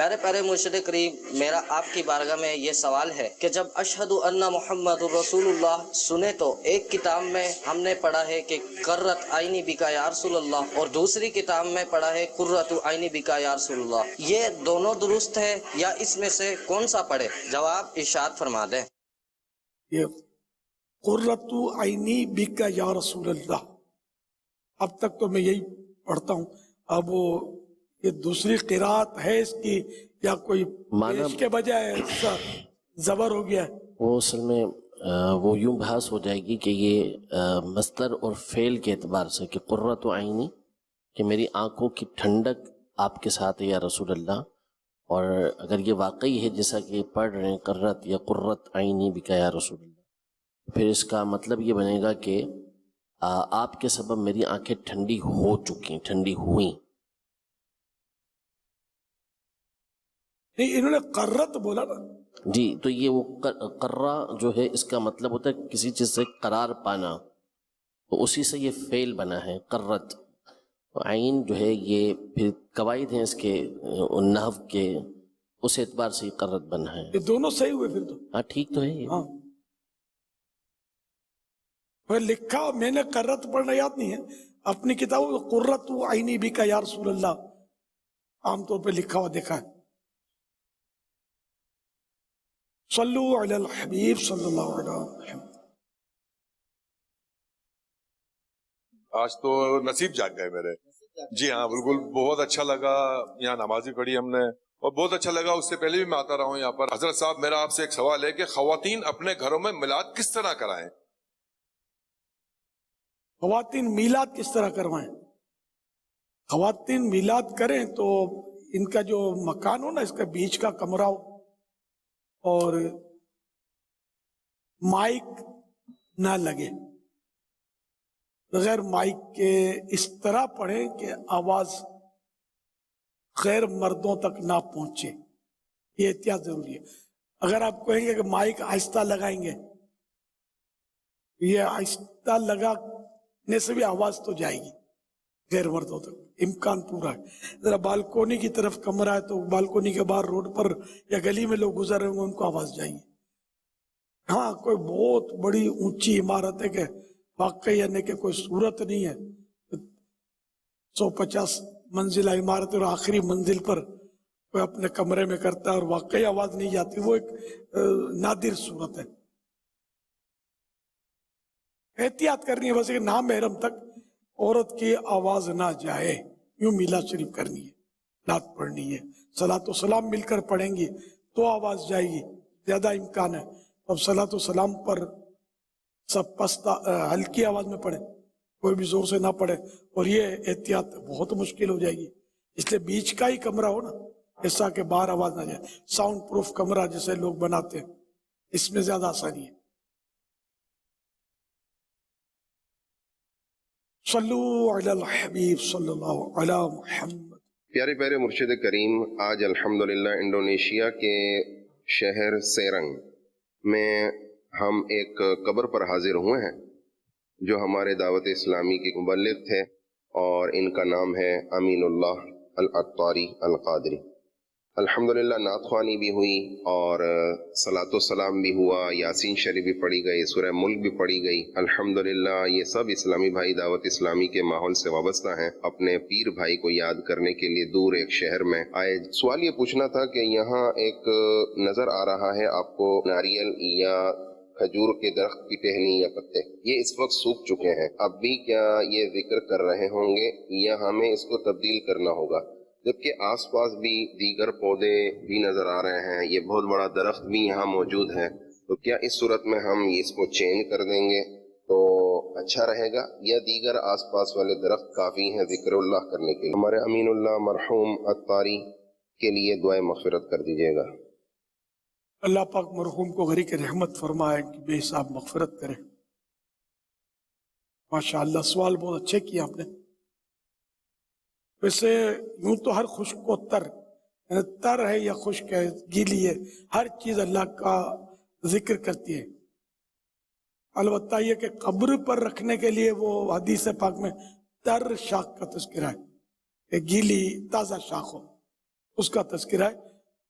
پیارے پیارے مرشد کریم، میرا آپ کی بارگاہ میں یہ سوال ہے کہ جب اشہد ان محمد رسول اللہ سنے تو ایک کتاب میں ہم نے پڑھا ہے کہ قرۃ عینی بکا یا رسول اللہ، اور دوسری کتاب میں پڑھا ہے قرۃ عینی بکا یا رسول اللہ، یہ دونوں درست ہے یا اس میں سے کون سا پڑھے؟ جواب ارشاد فرما دیں۔ یہ قرۃ عینی بکا یا رسول اللہ، اب تک تو میں یہی پڑھتا ہوں، اب وہ یہ دوسری قرات ہے اس کی یا کوئی پیش کے بجائے زبر ہو گیا ہے؟ وہ اصل میں وہ یوں بحث ہو جائے گی کہ یہ مصدر اور فعل کے اعتبار سے کہ قرۃ عینی، کہ میری آنکھوں کی ٹھنڈک آپ کے ساتھ ہے یا رسول اللہ، اور اگر یہ واقعی ہے جیسا کہ پڑھ رہے ہیں قرۃ یا قرۃ عینی بکا یا رسول اللہ، پھر اس کا مطلب یہ بنے گا کہ آپ کے سبب میری آنکھیں ٹھنڈی ہو چکی، ٹھنڈی ہوئیں۔ نہیں، انہوں نے قرۃ بولا نا جی، تو یہ وہ قرہ جو ہے اس کا مطلب ہوتا ہے کسی چیز سے قرار پانا، تو اسی سے یہ فعل بنا ہے قرۃ۔ عین جو ہے یہ پھر قواعد ہیں اس کے نحو کے، اس اعتبار سے یہ قرۃ بنا ہے۔ یہ دونوں صحیح ہوئے پھر تو؟ ہاں ٹھیک تو ہے یہ۔ ہاں لکھا میں نے قرۃ پڑھنا یاد نہیں ہے اپنی کتابوں میں، قرۃ عینی بکا یا رسول اللہ عام طور پہ لکھا ہوا دیکھا ہے۔ صلو علی الحبیب صلی اللہ علیہ وسلم۔ آج تو نصیب جاگ گئے میرے۔ جی ہاں بالکل، بہت اچھا لگا، یہاں نمازی پڑھی ہم نے اور بہت اچھا لگا، اس سے پہلے بھی میں آتا رہا ہوں یہاں پر۔ حضرت صاحب میرا آپ سے ایک سوال ہے کہ خواتین اپنے گھروں میں میلاد کس طرح کرائیں؟ خواتین میلاد کس طرح کروائیں؟ خواتین میلاد کریں تو ان کا جو مکان ہو نا، اس کا بیچ کا کمرہ ہو اور مائک نہ لگے، بغیر مائک کے اس طرح پڑھیں کہ آواز غیر مردوں تک نہ پہنچے، یہ احتیاط ضروری ہے۔ اگر آپ کہیں گے کہ مائک آہستہ لگائیں گے، یہ آہستہ لگانے سے بھی آواز تو جائے گی غیر مردوں تک، امکان پورا ہے۔ ذرا بالکونی کی طرف کمرہ ہے تو بالکونی کے باہر روڈ پر یا گلی میں لوگ گزر رہے ہوں گے، ان کو آواز جائے گی۔ ہاں کوئی بہت بڑی اونچی عمارت ہے کہ واقعی یعنی کہ کوئی صورت نہیں ہے، 150 منزلہ عمارت اور آخری منزل پر کوئی اپنے کمرے میں کرتا ہے اور واقعی آواز نہیں جاتی، وہ ایک نادر صورت ہے۔ احتیاط کرنی ہے بس کہ نامحرم تک عورت کی آواز نہ جائے، یوں میلاد شریف کرنی ہے، نعت پڑھنی ہے، صلاۃ و سلام مل کر پڑھیں گی تو آواز جائے گی، زیادہ امکان ہے۔ اب صلاۃ و سلام پر سب پستہ ہلکی آواز میں پڑھے، کوئی بھی زور سے نہ پڑھے، اور یہ احتیاط بہت مشکل ہو جائے گی۔ اس لیے بیچ کا ہی کمرہ ہو نا، ایسا کہ باہر آواز نہ جائے، ساؤنڈ پروف کمرہ جیسے لوگ بناتے ہیں، اس میں زیادہ آسانی ہے۔ صلو علی الحبیب صلی اللہ علی محمد۔ پیارے پیارے مرشد کریم، آج الحمدللہ انڈونیشیا کے شہر سیرنگ میں ہم ایک قبر پر حاضر ہوئے ہیں جو ہمارے دعوت اسلامی کے مبلغ تھے، اور ان کا نام ہے امین اللہ العطاری القادری۔ الحمدللہ نعت خوانی بھی ہوئی اور صلاۃ و سلام بھی ہوا، یاسین شریف بھی پڑھی گئی، سورہ ملک بھی پڑھی گئی۔ الحمدللہ یہ سب اسلامی بھائی دعوت اسلامی کے ماحول سے وابستہ ہیں، اپنے پیر بھائی کو یاد کرنے کے لیے دور ایک شہر میں آئے۔ سوال یہ پوچھنا تھا کہ یہاں ایک نظر آ رہا ہے آپ کو ناریل یا کھجور کے درخت کی ٹہنی یا پتے، یہ اس وقت سوکھ چکے ہیں، اب بھی کیا یہ ذکر کر رہے ہوں گے یا ہمیں اس کو تبدیل کرنا ہوگا؟ جبکہ آس پاس بھی دیگر پودے بھی نظر آ رہے ہیں، یہ بہت بڑا درخت بھی یہاں موجود ہے، تو کیا اس صورت میں ہم اس کو چینج کر دیں گے تو اچھا رہے گا، یا دیگر آس پاس والے درخت کافی ہیں ذکر اللہ کرنے کے لیے؟ ہمارے امین اللہ مرحوم عطاری کے لیے دعائیں مغفرت کر دیجیے گا۔ اللہ پاک مرحوم کو غریق رحمت فرمائے کہ بے حساب مغفرت کرے۔ ماشاءاللہ سوال بہت اچھے کیا آپ نے۔ ویسے یوں تو ہر خشک کو تر ہے یا خشک ہے، گیلی ہے، ہر چیز اللہ کا ذکر کرتی ہے۔ البتہ یہ کہ قبر پر رکھنے کے لیے وہ حدیث پاک میں تر شاخ کا تذکرہ ہے کہ گیلی تازہ شاخ ہو، اس کا تذکرہ ہے۔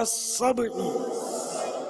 as-sab'i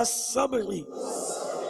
as-sab'i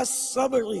as-sab'i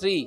3,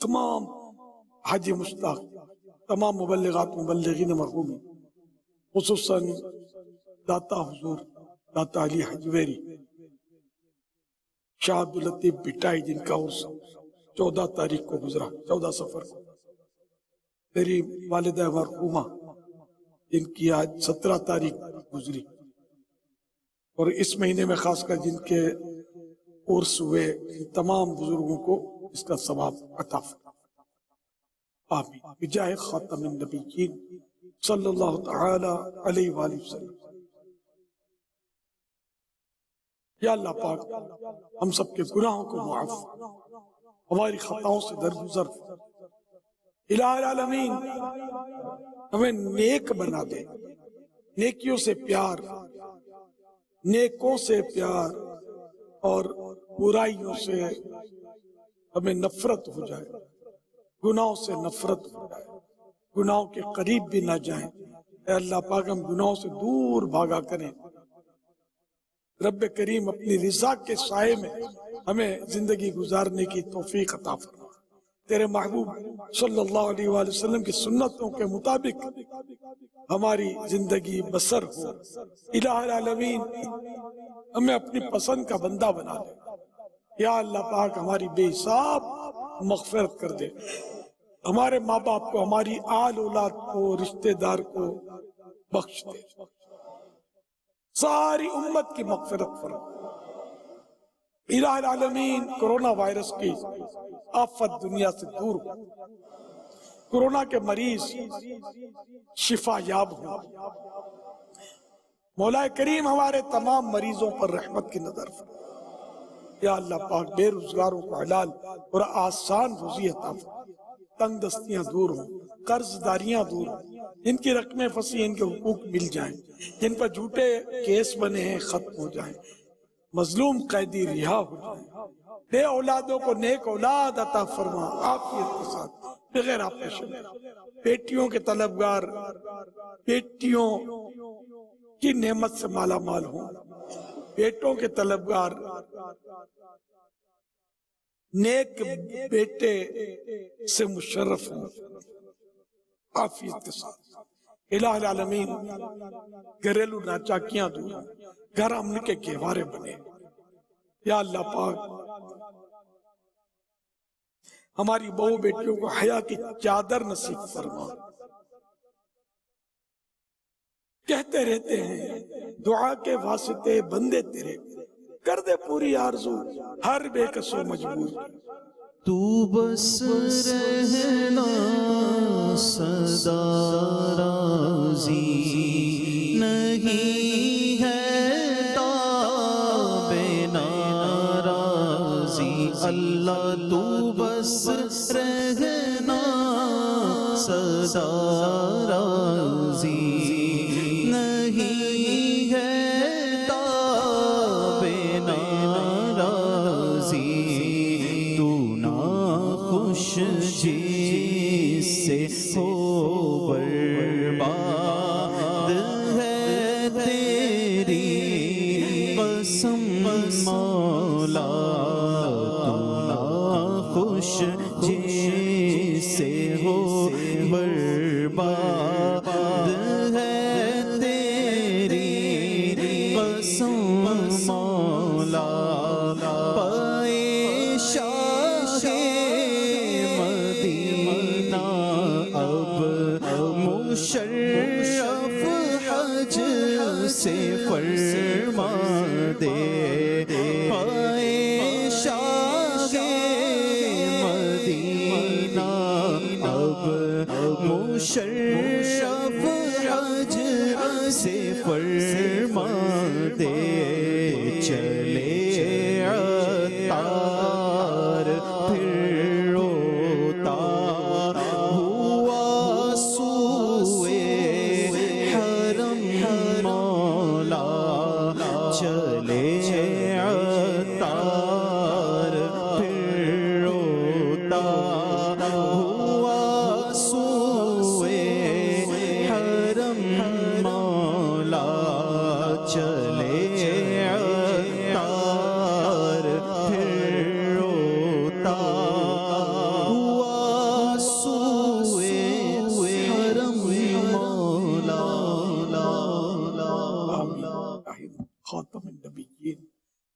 تمام حاجی مشتاق، تمام مبلغات مبلغین مرحوم، خصوصاً داتا حضور داتا علی حجویری، شاہ عبداللطیف بٹائی جن کا عرس 14 تاریخ کو گزرا، 14 سفر کو، میری والدہ مرحومہ جن کی آج 17 تاریخ گزری، اور اس مہینے میں خاص کر جن کے عرس ہوئے ان تمام بزرگوں کو اس کا ثواب عطا فرما، آمین بجاہ خاتم النبیین صلی اللہ تعالی علیہ وآلہ وسلم۔ یا اللہ پاک ہم سب کے گناہوں کو معاف، ہماری خطاؤں سے درگزر، الہ العالمین ہمیں نیک بنا دے، نیکیوں سے پیار، نیکوں سے پیار، اور برائیوں سے ہمیں نفرت ہو جائے، گناہوں سے نفرت ہو جائے، گناہوں کے قریب بھی نہ جائیں۔ اے اللہ پاک ہم گناہوں سے دور بھاگا کریں۔ رب کریم اپنی رضا کے سائے میں ہمیں زندگی گزارنے کی توفیق عطا فرما، تیرے محبوب صلی اللہ علیہ وآلہ وسلم کی سنتوں کے مطابق ہماری زندگی بسر ہو۔ الہ العالمین ہمیں اپنی پسند کا بندہ بنا لے۔ یا اللہ پاک ہماری بے حساب مغفرت کر دے، ہمارے ماں باپ کو، ہماری آل اولاد کو، رشتہ دار کو بخش دے، ساری امت کی مغفرت فرما۔ الہ العالمین کرونا وائرس کی آفت دنیا سے دور ہو، کرونا کے مریض شفا یاب ہو، مولا کریم ہمارے تمام مریضوں پر رحمت کی نظر فرما۔ یا اللہ پاک بے روزگاروں کو حلال اور آسان روزی عطا فرما، تنگ دستیاں دور ہوں، قرض داریاں دور ہوں، جن کی رقمیں پھنسی ان کے حقوق مل جائیں، جن پر جھوٹے کیس بنے ہیں ختم ہو جائیں، مظلوم قیدی رہا ہو جائیں، بے اولادوں کو نیک اولاد عطا فرما، عافیت کے ساتھ بغیر آپریشن، بیٹیوں کے طلبگار بیٹیوں کی نعمت سے مالا مال ہوں، بیٹوں کے طلبگار نیک بیٹے سے مشرف ہوں، عافیت کے ساتھ۔ الہ العالمین گھریلو ناچاکیاں دور ہوں، گھر امن کے گہوارے بنے۔ یا اللہ پاک ہماری بہو بیٹیوں کو حیا کی چادر نصیب فرما۔ کہتے رہتے ہیں دعا کے واسطے بندے تیرے، کر دے پوری آرزو ہر بے کس و مجبور۔ تو بس رہنا سدا راضی، نہیں ہے تاب ناراضی، اللہ تو بس رہنا سدا راضی، نہیں ہے تاب ناراضی، تو ناخوش جس سے ہو برباد ہے تیری قسم مولا، تو ناخوش جس سے ہو برباد ہے تیری قسم مولا، پائے شاہ مدینہ اب مشرف حج سے فرما دے، پائے شاہ مدینہ اب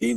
3